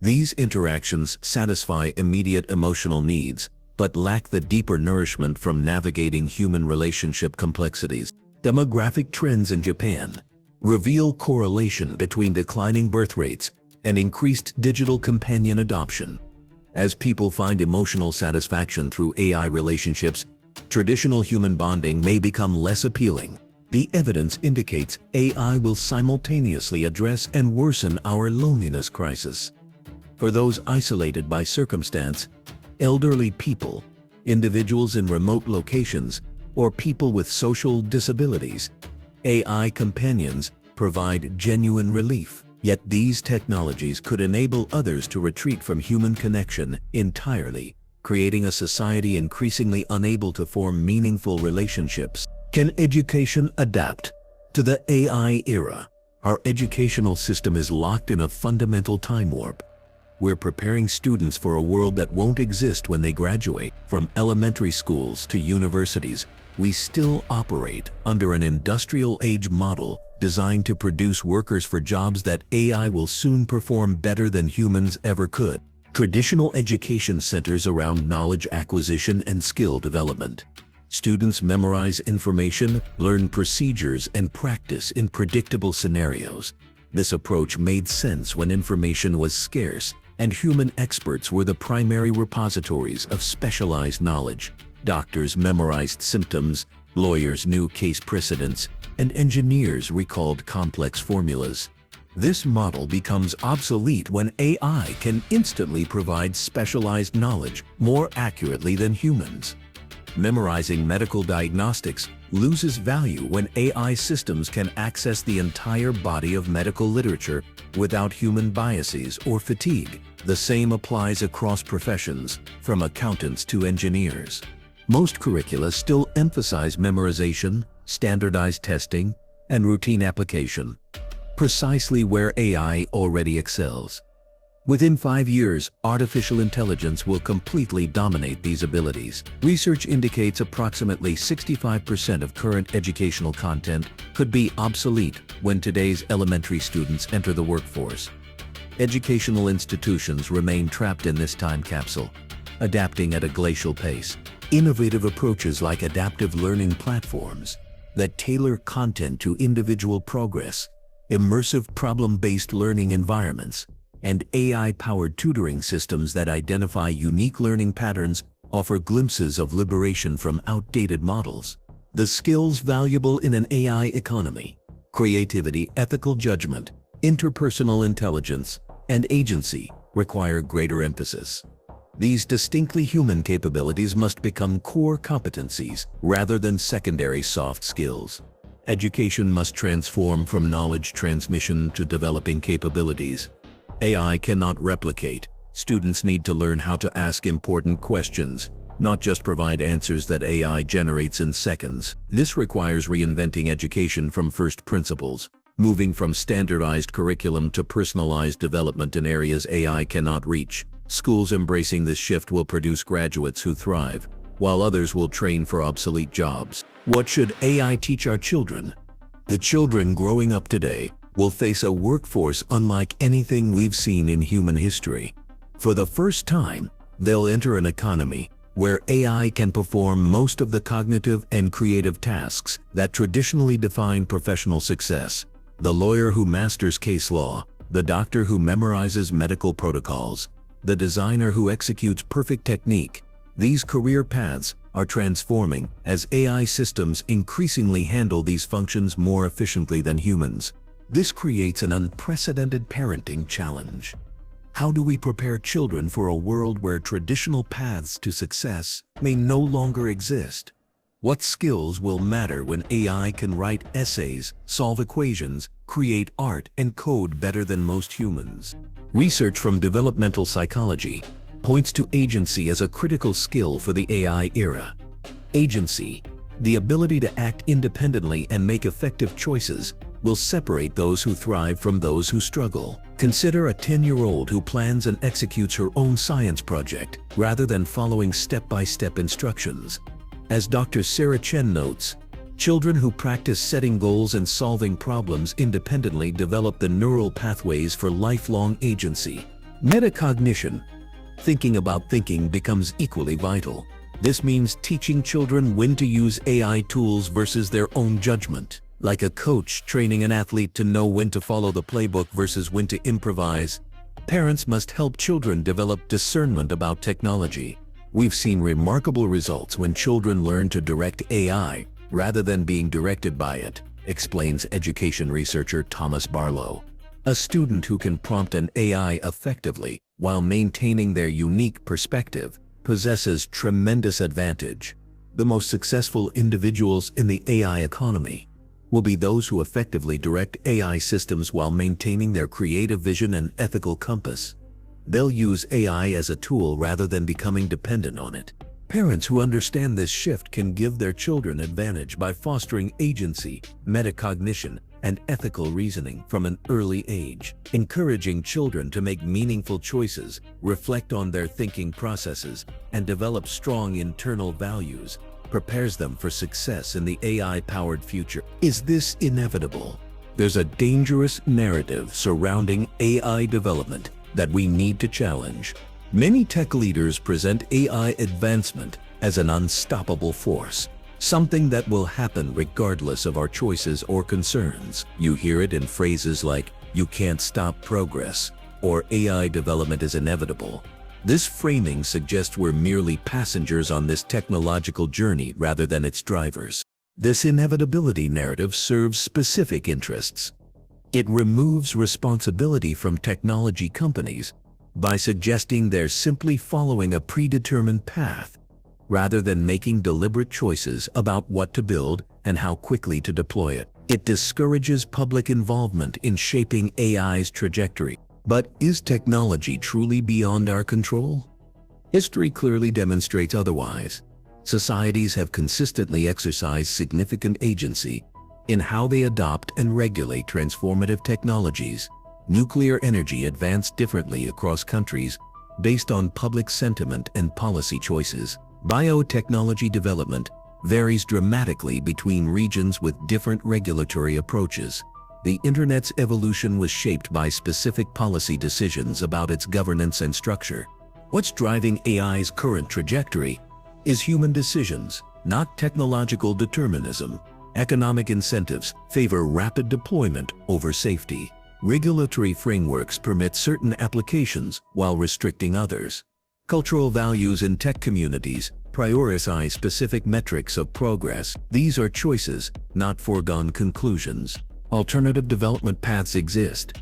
These interactions satisfy immediate emotional needs, but lack the deeper nourishment from navigating human relationship complexities. Demographic trends in Japan reveal correlation between declining birth rates and increased digital companion adoption. As people find emotional satisfaction through AI relationships, traditional human bonding may become less appealing. The evidence indicates AI will simultaneously address and worsen our loneliness crisis. For those isolated by circumstance, elderly people, individuals in remote locations, or people with social disabilities, AI companions provide genuine relief. Yet these technologies could enable others to retreat from human connection entirely, creating a society increasingly unable to form meaningful relationships. Can education adapt to the AI era? Our educational system is locked in a fundamental time warp. We're preparing students for a world that won't exist when they graduate. From elementary schools to universities, we still operate under an industrial age model designed to produce workers for jobs that AI will soon perform better than humans ever could. Traditional education centers around knowledge acquisition and skill development. Students memorize information, learn procedures, and practice in predictable scenarios. This approach made sense when information was scarce and human experts were the primary repositories of specialized knowledge. Doctors memorized symptoms, lawyers knew case precedents, and engineers recalled complex formulas. This model becomes obsolete when AI can instantly provide specialized knowledge more accurately than humans. Memorizing medical diagnostics loses value when AI systems can access the entire body of medical literature without human biases or fatigue. The same applies across professions, from accountants to engineers. Most curricula still emphasize memorization, standardized testing, and routine application, precisely where AI already excels. Within 5 years, artificial intelligence will completely dominate these abilities. Research indicates approximately 65% of current educational content could be obsolete when today's elementary students enter the workforce. Educational institutions remain trapped in this time capsule, adapting at a glacial pace. Innovative approaches like adaptive learning platforms that tailor content to individual progress, immersive problem-based learning environments, and AI-powered tutoring systems that identify unique learning patterns offer glimpses of liberation from outdated models. The skills valuable in an AI economy: creativity, ethical judgment, interpersonal intelligence, and agency require greater emphasis. These distinctly human capabilities must become core competencies rather than secondary soft skills. Education must transform from knowledge transmission to developing capabilities. AI cannot replicate. Students need to learn how to ask important questions, not just provide answers that AI generates in seconds. This requires reinventing education from first principles, moving from standardized curriculum to personalized development in areas AI cannot reach. Schools embracing this shift will produce graduates who thrive, while others will train for obsolete jobs. What should AI teach our children? The children growing up today will face a workforce unlike anything we've seen in human history. For the first time, they'll enter an economy where AI can perform most of the cognitive and creative tasks that traditionally define professional success. The lawyer who masters case law, the doctor who memorizes medical protocols, the designer who executes perfect technique. These career paths are transforming as AI systems increasingly handle these functions more efficiently than humans. This creates an unprecedented parenting challenge. How do we prepare children for a world where traditional paths to success may no longer exist? What skills will matter when AI can write essays, solve equations, create art, and code better than most humans? Research from developmental psychology points to agency as a critical skill for the AI era. Agency, the ability to act independently and make effective choices, will separate those who thrive from those who struggle. Consider a 10-year-old who plans and executes her own science project rather than following step-by-step instructions. As Dr. Sarah Chen notes, children who practice setting goals and solving problems independently develop the neural pathways for lifelong agency. Metacognition, thinking about thinking, becomes equally vital. This means teaching children when to use AI tools versus their own judgment. Like a coach training an athlete to know when to follow the playbook versus when to improvise, parents must help children develop discernment about technology. We've seen remarkable results when children learn to direct AI rather than being directed by it, explains education researcher Thomas Barlow. A student who can prompt an AI effectively while maintaining their unique perspective possesses tremendous advantage. The most successful individuals in the AI economy will be those who effectively direct AI systems while maintaining their creative vision and ethical compass. They'll use AI as a tool rather than becoming dependent on it. Parents who understand this shift can give their children advantage by fostering agency, metacognition, and ethical reasoning from an early age. Encouraging children to make meaningful choices, reflect on their thinking processes, and develop strong internal values prepares them for success in the AI-powered future. Is this inevitable? There's a dangerous narrative surrounding AI development that we need to challenge. Many tech leaders present AI advancement as an unstoppable force, something that will happen regardless of our choices or concerns. You hear it in phrases like, "You can't stop progress," or "AI development is inevitable." This framing suggests we're merely passengers on this technological journey rather than its drivers. This inevitability narrative serves specific interests. It removes responsibility from technology companies by suggesting they're simply following a predetermined path, rather than making deliberate choices about what to build and how quickly to deploy it. It discourages public involvement in shaping AI's trajectory. But is technology truly beyond our control? History clearly demonstrates otherwise. Societies have consistently exercised significant agency in how they adopt and regulate transformative technologies. Nuclear energy advanced differently across countries based on public sentiment and policy choices. Biotechnology development varies dramatically between regions with different regulatory approaches. The Internet's evolution was shaped by specific policy decisions about its governance and structure. What's driving AI's current trajectory is human decisions, not technological determinism. Economic incentives favor rapid deployment over safety. Regulatory frameworks permit certain applications while restricting others. Cultural values in tech communities prioritize specific metrics of progress. These are choices, not foregone conclusions. Alternative development paths exist.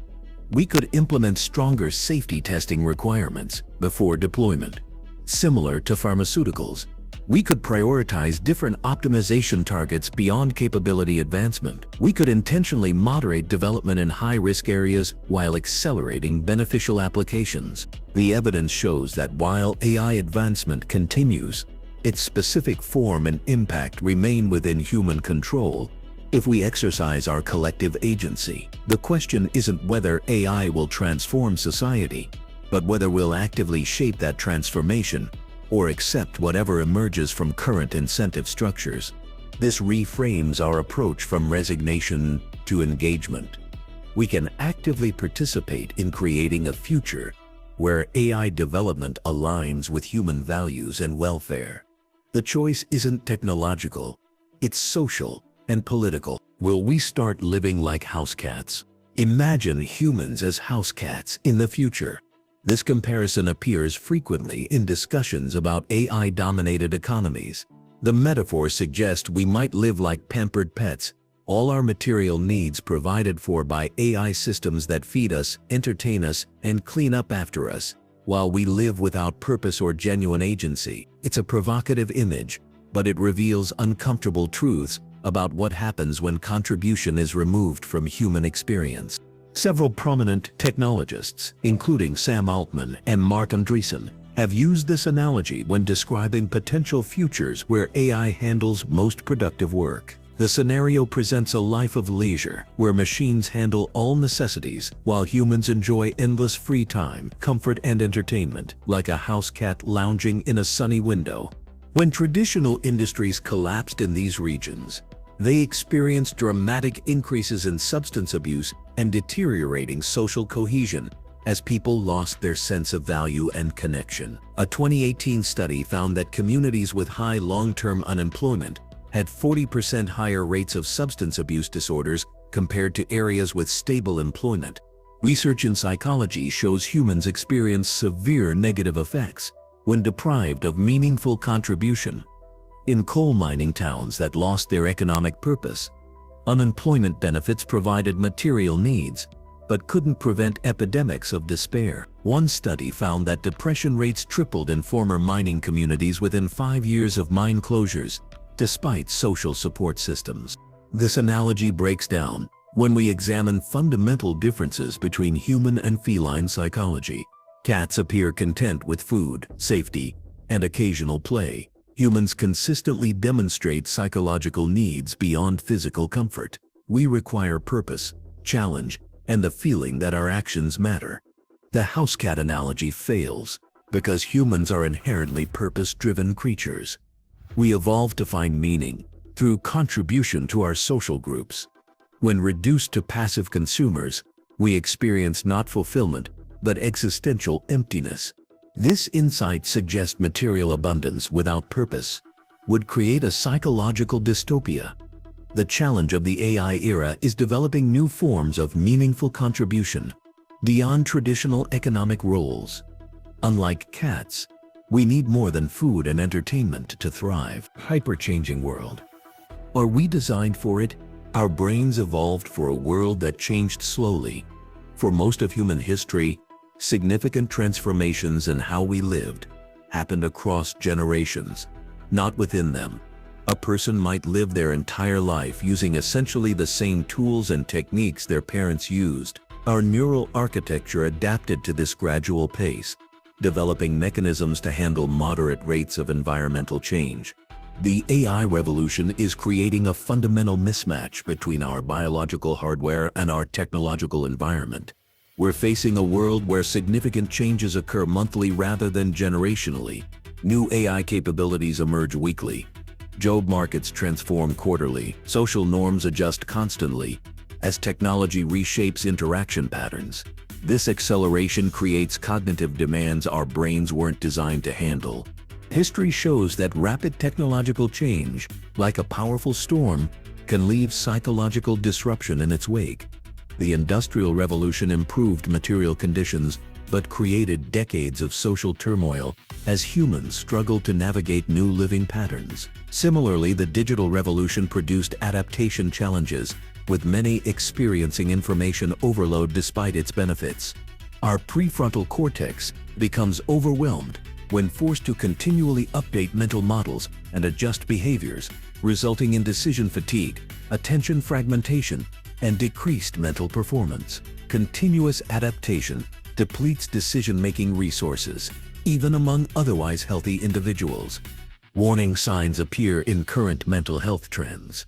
We could implement stronger safety testing requirements before deployment. Similar to pharmaceuticals, we could prioritize different optimization targets beyond capability advancement. We could intentionally moderate development in high-risk areas while accelerating beneficial applications. The evidence shows that while AI advancement continues, its specific form and impact remain within human control if we exercise our collective agency. The question isn't whether AI will transform society, but whether we'll actively shape that transformation or accept whatever emerges from current incentive structures. This reframes our approach from resignation to engagement. We can actively participate in creating a future where AI development aligns with human values and welfare. The choice isn't technological, it's social and political. Will we start living like house cats? Imagine humans as house cats in the future. This comparison appears frequently in discussions about AI-dominated economies. The metaphor suggests we might live like pampered pets, all our material needs provided for by AI systems that feed us, entertain us, and clean up after us, while we live without purpose or genuine agency. It's a provocative image, but it reveals uncomfortable truths about what happens when contribution is removed from human experience. Several prominent technologists, including Sam Altman and Mark Andreessen, have used this analogy when describing potential futures where AI handles most productive work. The scenario presents a life of leisure, where machines handle all necessities, while humans enjoy endless free time, comfort, and entertainment, like a house cat lounging in a sunny window. When traditional industries collapsed in these regions, they experienced dramatic increases in substance abuse and deteriorating social cohesion as people lost their sense of value and connection. A 2018 study found that communities with high long-term unemployment had 40% higher rates of substance abuse disorders compared to areas with stable employment. Research in psychology shows humans experience severe negative effects when deprived of meaningful contribution. In coal mining towns that lost their economic purpose, unemployment benefits provided material needs, but couldn't prevent epidemics of despair. One study found that depression rates tripled in former mining communities within 5 years of mine closures, despite social support systems. This analogy breaks down when we examine fundamental differences between human and feline psychology. Cats appear content with food, safety, and occasional play. Humans consistently demonstrate psychological needs beyond physical comfort. We require purpose, challenge, and the feeling that our actions matter. The house cat analogy fails because humans are inherently purpose-driven creatures. We evolved to find meaning through contribution to our social groups. When reduced to passive consumers, we experience not fulfillment, but existential emptiness. This insight suggests material abundance without purpose would create a psychological dystopia. The challenge of the AI era is developing new forms of meaningful contribution beyond traditional economic roles. Unlike cats, we need more than food and entertainment to thrive. Hyper-changing world. Are we designed for it? Our brains evolved for a world that changed slowly. For most of human history, significant transformations in how we lived happened across generations, not within them. A person might live their entire life using essentially the same tools and techniques their parents used. Our neural architecture adapted to this gradual pace, developing mechanisms to handle moderate rates of environmental change. The AI revolution is creating a fundamental mismatch between our biological hardware and our technological environment. We're facing a world where significant changes occur monthly rather than generationally. New AI capabilities emerge weekly. Job markets transform quarterly. Social norms adjust constantly as technology reshapes interaction patterns. This acceleration creates cognitive demands our brains weren't designed to handle. History shows that rapid technological change, like a powerful storm, can leave psychological disruption in its wake. The Industrial Revolution improved material conditions, but created decades of social turmoil as humans struggled to navigate new living patterns. Similarly, the digital revolution produced adaptation challenges, with many experiencing information overload despite its benefits. Our prefrontal cortex becomes overwhelmed when forced to continually update mental models and adjust behaviors, resulting in decision fatigue, attention fragmentation, and decreased mental performance. Continuous adaptation depletes decision-making resources, even among otherwise healthy individuals. Warning signs appear in current mental health trends.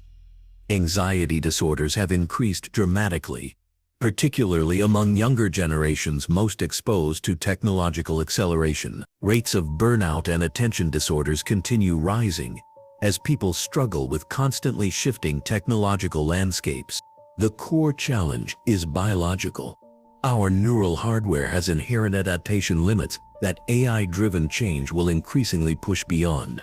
Anxiety disorders have increased dramatically, particularly among younger generations most exposed to technological acceleration. Rates of burnout and attention disorders continue rising as people struggle with constantly shifting technological landscapes. The core challenge is biological. Our neural hardware has inherent adaptation limits that AI-driven change will increasingly push beyond.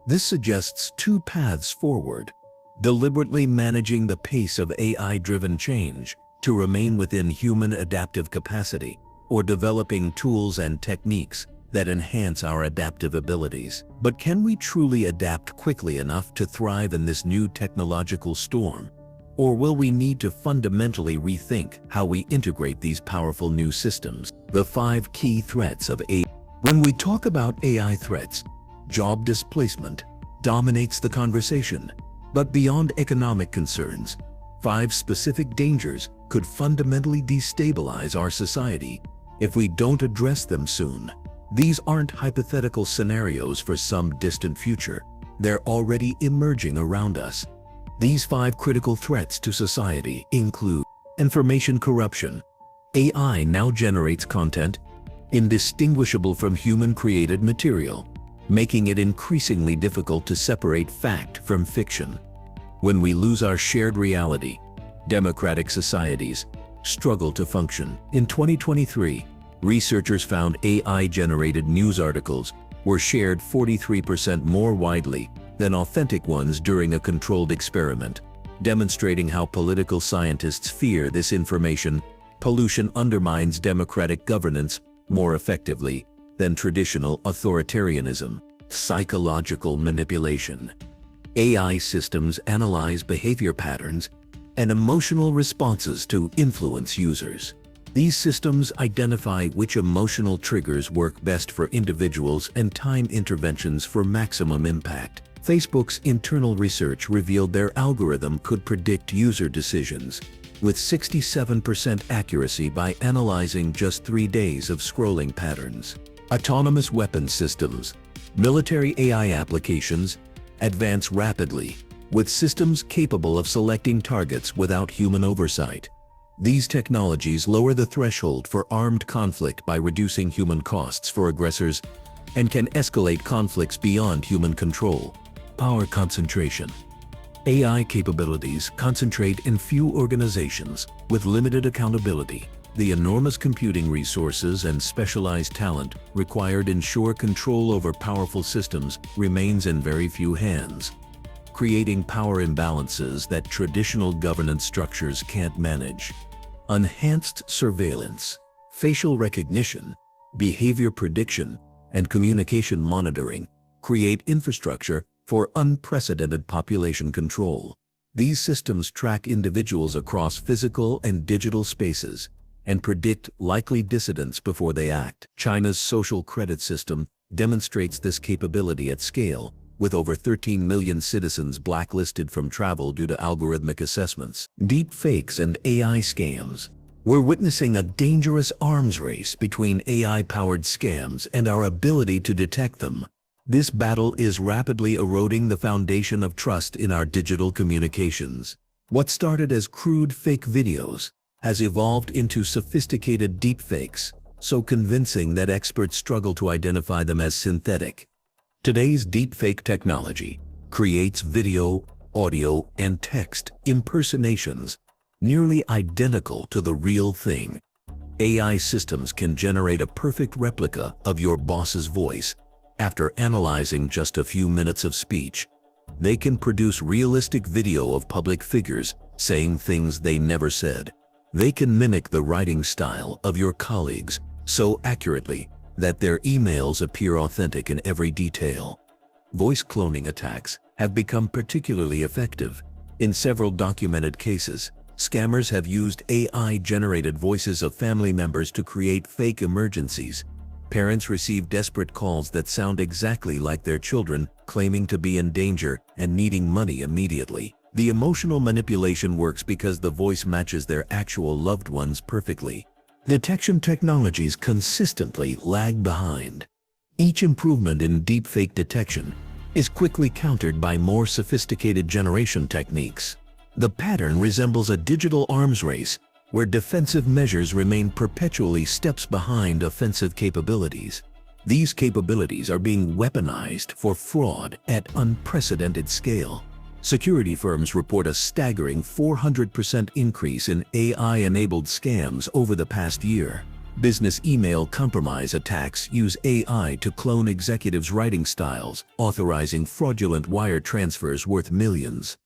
This suggests two paths forward: deliberately managing the pace of AI-driven change to remain within human adaptive capacity, or developing tools and techniques that enhance our adaptive abilities. But can we truly adapt quickly enough to thrive in this new technological storm? Or will we need to fundamentally rethink how we integrate these powerful new systems? The 5 key threats of AI. When we talk about AI threats, job displacement dominates the conversation. But beyond economic concerns, 5 specific dangers could fundamentally destabilize our society if we don't address them soon. These aren't hypothetical scenarios for some distant future. They're already emerging around us. These 5 critical threats to society include information corruption. AI now generates content indistinguishable from human-created material, making it increasingly difficult to separate fact from fiction. When we lose our shared reality, democratic societies struggle to function. In 2023, researchers found AI-generated news articles were shared 43% more widely than authentic ones during a controlled experiment, demonstrating how political scientists fear this information pollution undermines democratic governance more effectively than traditional authoritarianism. Psychological manipulation. AI systems analyze behavior patterns and emotional responses to influence users. These systems identify which emotional triggers work best for individuals and time interventions for maximum impact. Facebook's internal research revealed their algorithm could predict user decisions with 67% accuracy by analyzing just 3 days of scrolling patterns. Autonomous weapons systems. Military AI applications advance rapidly, with systems capable of selecting targets without human oversight. These technologies lower the threshold for armed conflict by reducing human costs for aggressors and can escalate conflicts beyond human control. Power concentration. AI capabilities concentrate in few organizations with limited accountability. The enormous computing resources and specialized talent required to ensure control over powerful systems remains in very few hands, creating power imbalances that traditional governance structures can't manage. Enhanced surveillance, facial recognition, behavior prediction, and communication monitoring create infrastructure for unprecedented population control. These systems track individuals across physical and digital spaces and predict likely dissidents before they act. China's social credit system demonstrates this capability at scale, with over 13 million citizens blacklisted from travel due to algorithmic assessments. Deep fakes and AI scams. We're witnessing a dangerous arms race between AI-powered scams and our ability to detect them. This battle is rapidly eroding the foundation of trust in our digital communications. What started as crude fake videos has evolved into sophisticated deepfakes, so convincing that experts struggle to identify them as synthetic. Today's deepfake technology creates video, audio, and text impersonations nearly identical to the real thing. AI systems can generate a perfect replica of your boss's voice. After analyzing just a few minutes of speech, they can produce realistic video of public figures saying things they never said. They can mimic the writing style of your colleagues so accurately that their emails appear authentic in every detail. Voice cloning attacks have become particularly effective. In several documented cases, scammers have used AI-generated voices of family members to create fake emergencies. Parents receive desperate calls that sound exactly like their children, claiming to be in danger and needing money immediately. The emotional manipulation works because the voice matches their actual loved ones perfectly. Detection technologies consistently lag behind. Each improvement in deepfake detection is quickly countered by more sophisticated generation techniques. The pattern resembles a digital arms race where defensive measures remain perpetually steps behind offensive capabilities. These capabilities are being weaponized for fraud at unprecedented scale. Security firms report a staggering 400% increase in AI-enabled scams over the past year. Business email compromise attacks use AI to clone executives' writing styles, authorizing fraudulent wire transfers worth millions.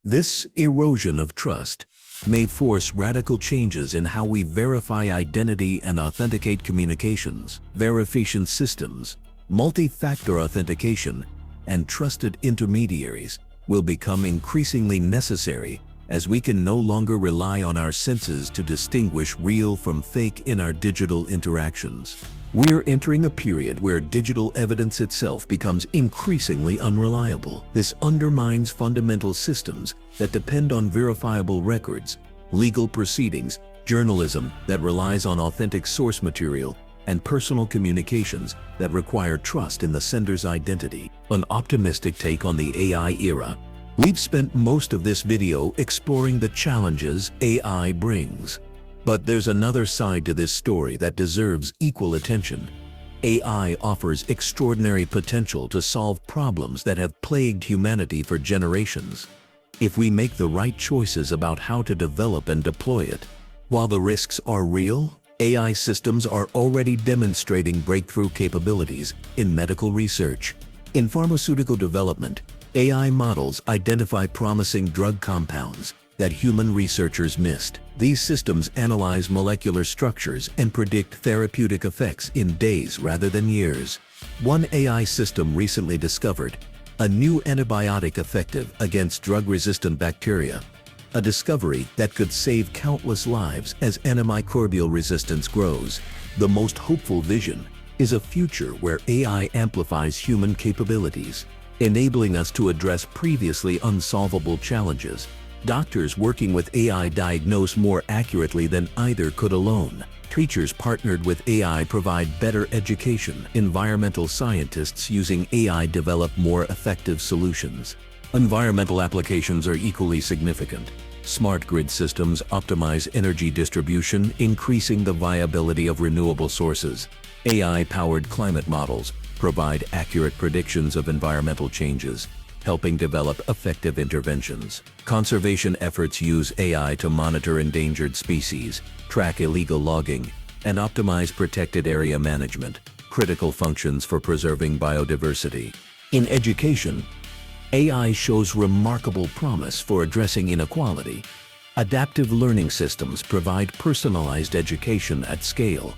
This erosion of trust may force radical changes in how we verify identity and authenticate communications. Verification systems, multi-factor authentication, and trusted intermediaries will become increasingly necessary as we can no longer rely on our senses to distinguish real from fake in our digital interactions. We're entering a period where digital evidence itself becomes increasingly unreliable. This undermines fundamental systems that depend on verifiable records, legal proceedings, journalism that relies on authentic source material, and personal communications that require trust in the sender's identity. An optimistic take on the AI era. We've spent most of this video exploring the challenges AI brings. But there's another side to this story that deserves equal attention. AI offers extraordinary potential to solve problems that have plagued humanity for generations, if we make the right choices about how to develop and deploy it. While the risks are real, AI systems are already demonstrating breakthrough capabilities in medical research. In pharmaceutical development, AI models identify promising drug compounds that human researchers missed. These systems analyze molecular structures and predict therapeutic effects in days rather than years. One AI system recently discovered a new antibiotic effective against drug-resistant bacteria, a discovery that could save countless lives as antimicrobial resistance grows. The most hopeful vision is a future where AI amplifies human capabilities, enabling us to address previously unsolvable challenges. Doctors working with AI diagnose more accurately than either could alone. Teachers partnered with AI provide better education. Environmental scientists using AI develop more effective solutions. Environmental applications are equally significant. Smart grid systems optimize energy distribution, increasing the viability of renewable sources. AI-powered climate models provide accurate predictions of environmental changes, helping develop effective interventions. Conservation efforts use AI to monitor endangered species, track illegal logging, and optimize protected area management, critical functions for preserving biodiversity. In education, AI shows remarkable promise for addressing inequality. Adaptive learning systems provide personalized education at scale,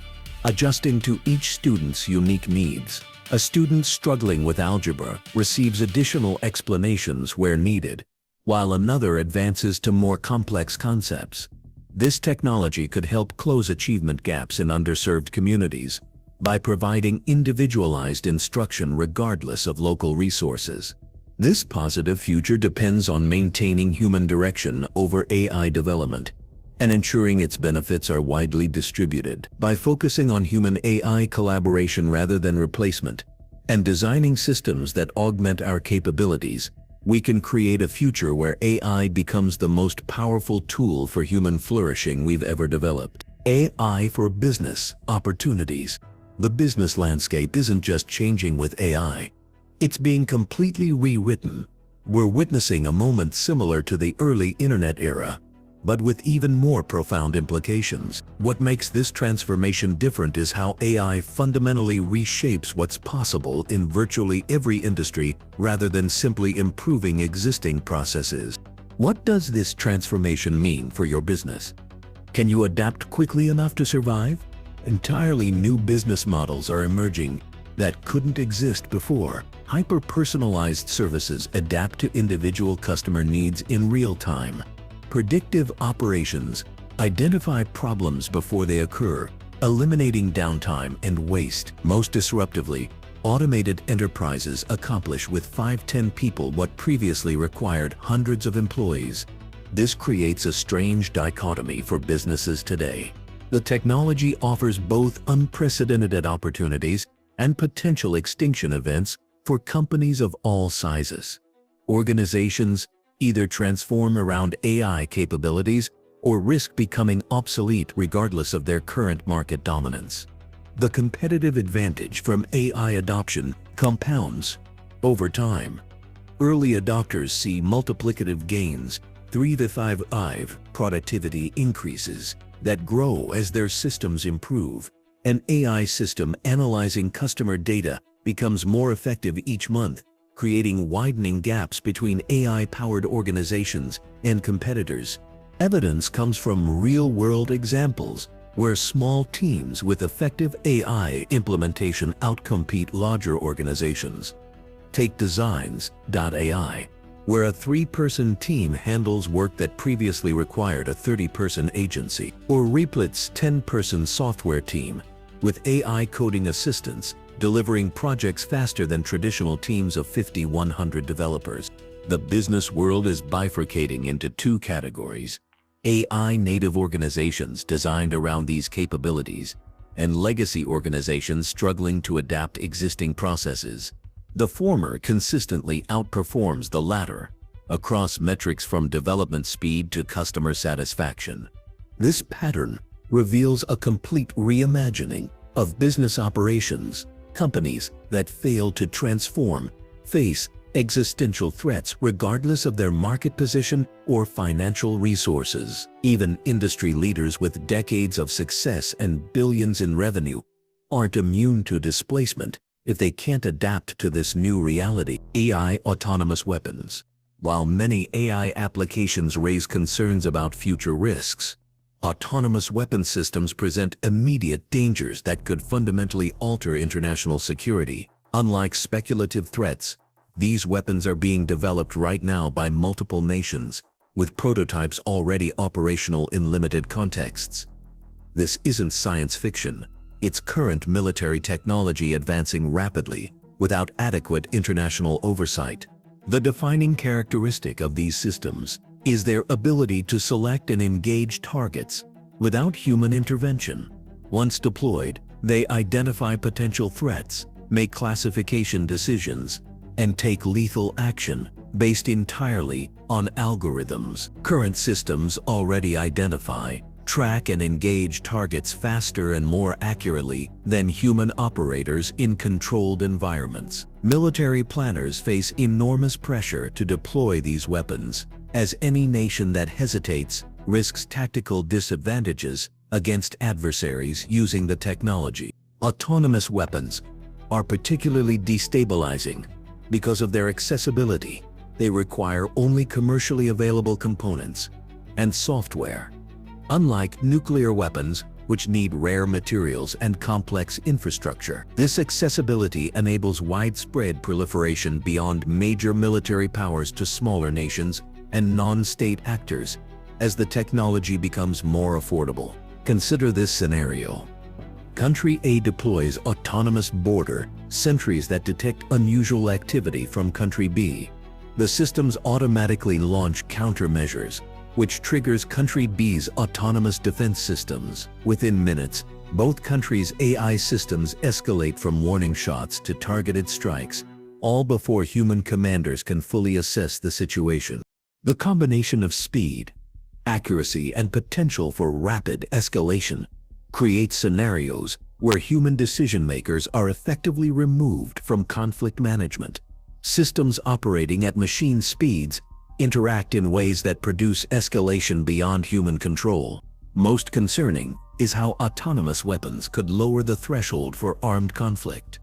adjusting to each student's unique needs. A student struggling with algebra receives additional explanations where needed, while another advances to more complex concepts. This technology could help close achievement gaps in underserved communities by providing individualized instruction regardless of local resources. This positive future depends on maintaining human direction over AI development and ensuring its benefits are widely distributed. By focusing on human-AI collaboration rather than replacement, and designing systems that augment our capabilities, we can create a future where AI becomes the most powerful tool for human flourishing we've ever developed. AI for business opportunities. The business landscape isn't just changing with AI. It's being completely rewritten. We're witnessing a moment similar to the early internet era, but with even more profound implications. What makes this transformation different is how AI fundamentally reshapes what's possible in virtually every industry rather than simply improving existing processes. What does this transformation mean for your business? Can you adapt quickly enough to survive? Entirely new business models are emerging that couldn't exist before. Hyper-personalized services adapt to individual customer needs in real time. Predictive operations identify problems before they occur, eliminating downtime and waste. Most disruptively, automated enterprises accomplish with 5-10 people what previously required hundreds of employees. This creates a strange dichotomy for businesses today. The technology offers both unprecedented opportunities and potential extinction events for companies of all sizes. Organizations either transform around AI capabilities or risk becoming obsolete regardless of their current market dominance. The competitive advantage from AI adoption compounds over time. Early adopters see multiplicative gains, 3 to 5x productivity increases that grow as their systems improve. An AI system analyzing customer data becomes more effective each month, creating widening gaps between AI-powered organizations and competitors. Evidence comes from real-world examples where small teams with effective AI implementation outcompete larger organizations. Take Designs.ai, where a 3-person team handles work that previously required a 30-person agency, or Replit's 10-person software team, with AI coding assistants delivering projects faster than traditional teams of 5,100 developers. The business world is bifurcating into 2 categories: AI-native organizations designed around these capabilities, and legacy organizations struggling to adapt existing processes. The former consistently outperforms the latter across metrics from development speed to customer satisfaction. This pattern reveals a complete reimagining of business operations. Companies that fail to transform face existential threats regardless of their market position or financial resources. Even industry leaders with decades of success and billions in revenue aren't immune to displacement if they can't adapt to this new reality. AI autonomous weapons. While many AI applications raise concerns about future risks, autonomous weapon systems present immediate dangers that could fundamentally alter international security. Unlike speculative threats, these weapons are being developed right now by multiple nations, with prototypes already operational in limited contexts. This isn't science fiction. It's current military technology advancing rapidly, without adequate international oversight. The defining characteristic of these systems is their ability to select and engage targets without human intervention. Once deployed, they identify potential threats, make classification decisions, and take lethal action based entirely on algorithms. Current systems already identify, track, and engage targets faster and more accurately than human operators in controlled environments. Military planners face enormous pressure to deploy these weapons, as any nation that hesitates risks tactical disadvantages against adversaries using the technology. Autonomous weapons are particularly destabilizing because of their accessibility. They require only commercially available components and software. Unlike nuclear weapons, which need rare materials and complex infrastructure, this accessibility enables widespread proliferation beyond major military powers to smaller nations and non-state actors as the technology becomes more affordable. Consider this scenario. Country A deploys autonomous border sentries that detect unusual activity from Country B. The systems automatically launch countermeasures, which triggers Country B's autonomous defense systems. Within minutes, both countries' AI systems escalate from warning shots to targeted strikes, all before human commanders can fully assess the situation. The combination of speed, accuracy, and potential for rapid escalation creates scenarios where human decision-makers are effectively removed from conflict management. Systems operating at machine speeds interact in ways that produce escalation beyond human control. Most concerning is how autonomous weapons could lower the threshold for armed conflict.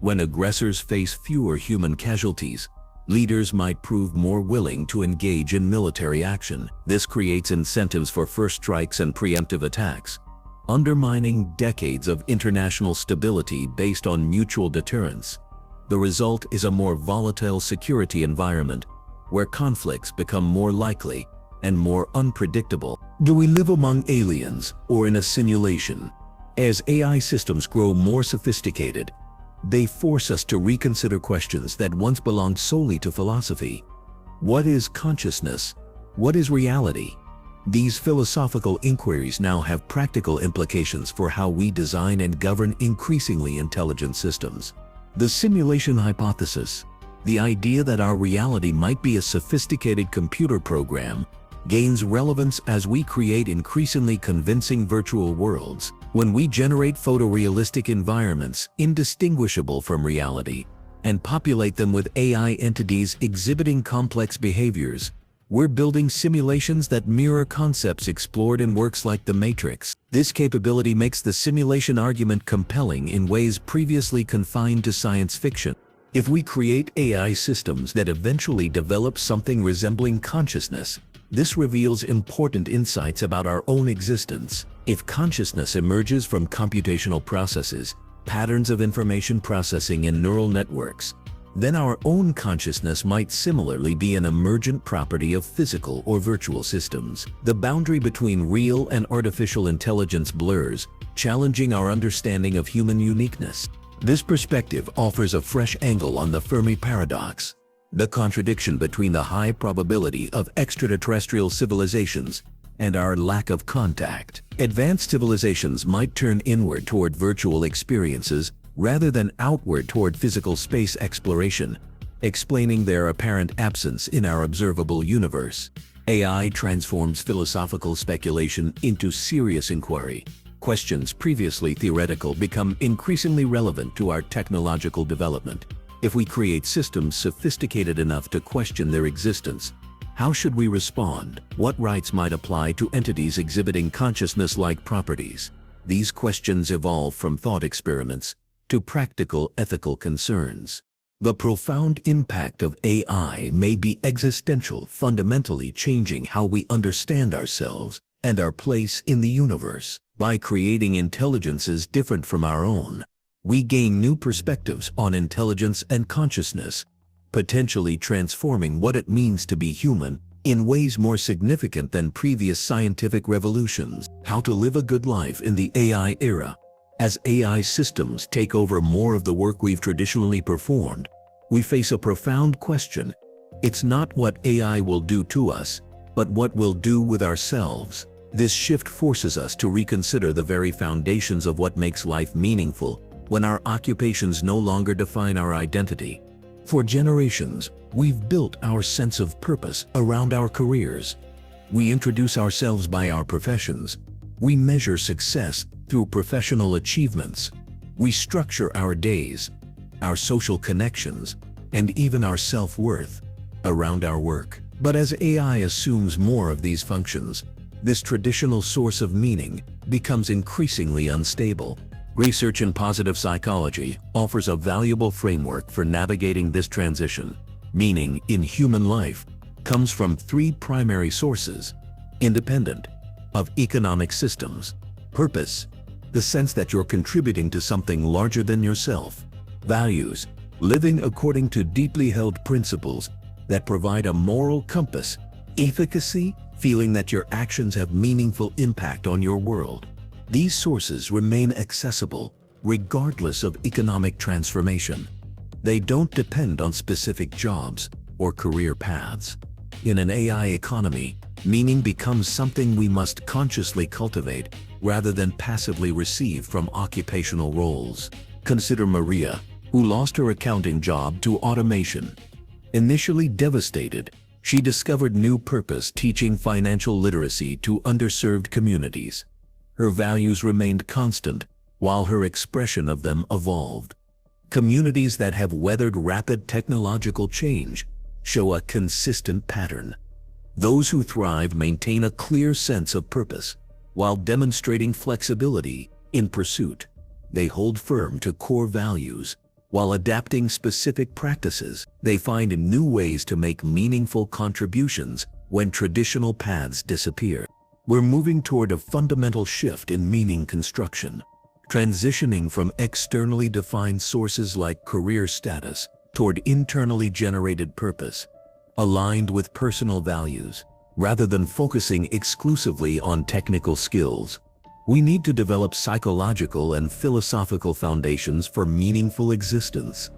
When aggressors face fewer human casualties, leaders might prove more willing to engage in military action. This creates incentives for first strikes and preemptive attacks, undermining decades of international stability based on mutual deterrence. The result is a more volatile security environment where conflicts become more likely and more unpredictable. Do we live among aliens or in a simulation? As AI systems grow more sophisticated, they force us to reconsider questions that once belonged solely to philosophy. What is consciousness? What is reality? These philosophical inquiries now have practical implications for how we design and govern increasingly intelligent systems. The simulation hypothesis, the idea that our reality might be a sophisticated computer program, gains relevance as we create increasingly convincing virtual worlds. When we generate photorealistic environments indistinguishable from reality, and populate them with AI entities exhibiting complex behaviors. We're building simulations that mirror concepts explored in works like The Matrix. This capability makes the simulation argument compelling in ways previously confined to science fiction. If we create AI systems that eventually develop something resembling consciousness, this reveals important insights about our own existence. If consciousness emerges from computational processes, patterns of information processing in neural networks, then our own consciousness might similarly be an emergent property of physical or virtual systems. The boundary between real and artificial intelligence blurs, challenging our understanding of human uniqueness. This perspective offers a fresh angle on the Fermi paradox, the contradiction between the high probability of extraterrestrial civilizations and our lack of contact. Advanced civilizations might turn inward toward virtual experiences rather than outward toward physical space exploration, explaining their apparent absence in our observable universe. AI transforms philosophical speculation into serious inquiry. Questions previously theoretical become increasingly relevant to our technological development. If we create systems sophisticated enough to question their existence, how should we respond? What rights might apply to entities exhibiting consciousness-like properties? These questions evolve from thought experiments to practical ethical concerns. The profound impact of AI may be existential, fundamentally changing how we understand ourselves and our place in the universe. By creating intelligences different from our own, we gain new perspectives on intelligence and consciousness, potentially transforming what it means to be human in ways more significant than previous scientific revolutions. How to live a good life in the AI era. As AI systems take over more of the work we've traditionally performed, we face a profound question. It's not what AI will do to us, but what we'll do with ourselves. This shift forces us to reconsider the very foundations of what makes life meaningful when our occupations no longer define our identity. For generations, we've built our sense of purpose around our careers. We introduce ourselves by our professions. We measure success through professional achievements. We structure our days, our social connections, and even our self-worth around our work. But as AI assumes more of these functions, this traditional source of meaning becomes increasingly unstable. Research in positive psychology offers a valuable framework for navigating this transition. Meaning in human life comes from three primary sources: independent of economic systems; purpose, the sense that you're contributing to something larger than yourself; values, living according to deeply held principles that provide a moral compass; efficacy, feeling that your actions have meaningful impact on your world. These sources remain accessible regardless of economic transformation. They don't depend on specific jobs or career paths. In an AI economy, meaning becomes something we must consciously cultivate rather than passively receive from occupational roles. Consider Maria, who lost her accounting job to automation. Initially devastated, she discovered new purpose teaching financial literacy to underserved communities. Her values remained constant, while her expression of them evolved. Communities that have weathered rapid technological change show a consistent pattern. Those who thrive maintain a clear sense of purpose, while demonstrating flexibility in pursuit. They hold firm to core values, while adapting specific practices. They find new ways to make meaningful contributions when traditional paths disappear. We're moving toward a fundamental shift in meaning construction, transitioning from externally defined sources like career status toward internally generated purpose, aligned with personal values. Rather than focusing exclusively on technical skills, we need to develop psychological and philosophical foundations for meaningful existence.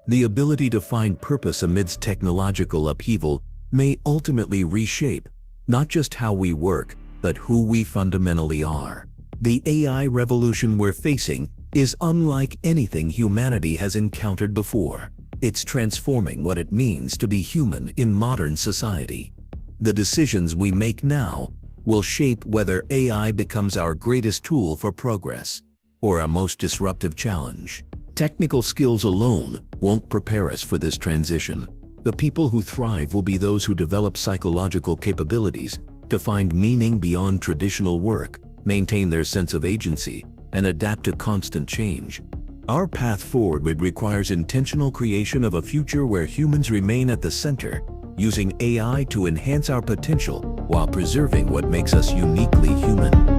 The ability to find purpose amidst technological upheaval may ultimately reshape not just how we work, but who we fundamentally are. The AI revolution we're facing is unlike anything humanity has encountered before. It's transforming what it means to be human in modern society. The decisions we make now will shape whether AI becomes our greatest tool for progress or our most disruptive challenge. Technical skills alone won't prepare us for this transition. The people who thrive will be those who develop psychological capabilities to find meaning beyond traditional work, maintain their sense of agency, and adapt to constant change. Our path forward requires intentional creation of a future where humans remain at the center, using AI to enhance our potential while preserving what makes us uniquely human.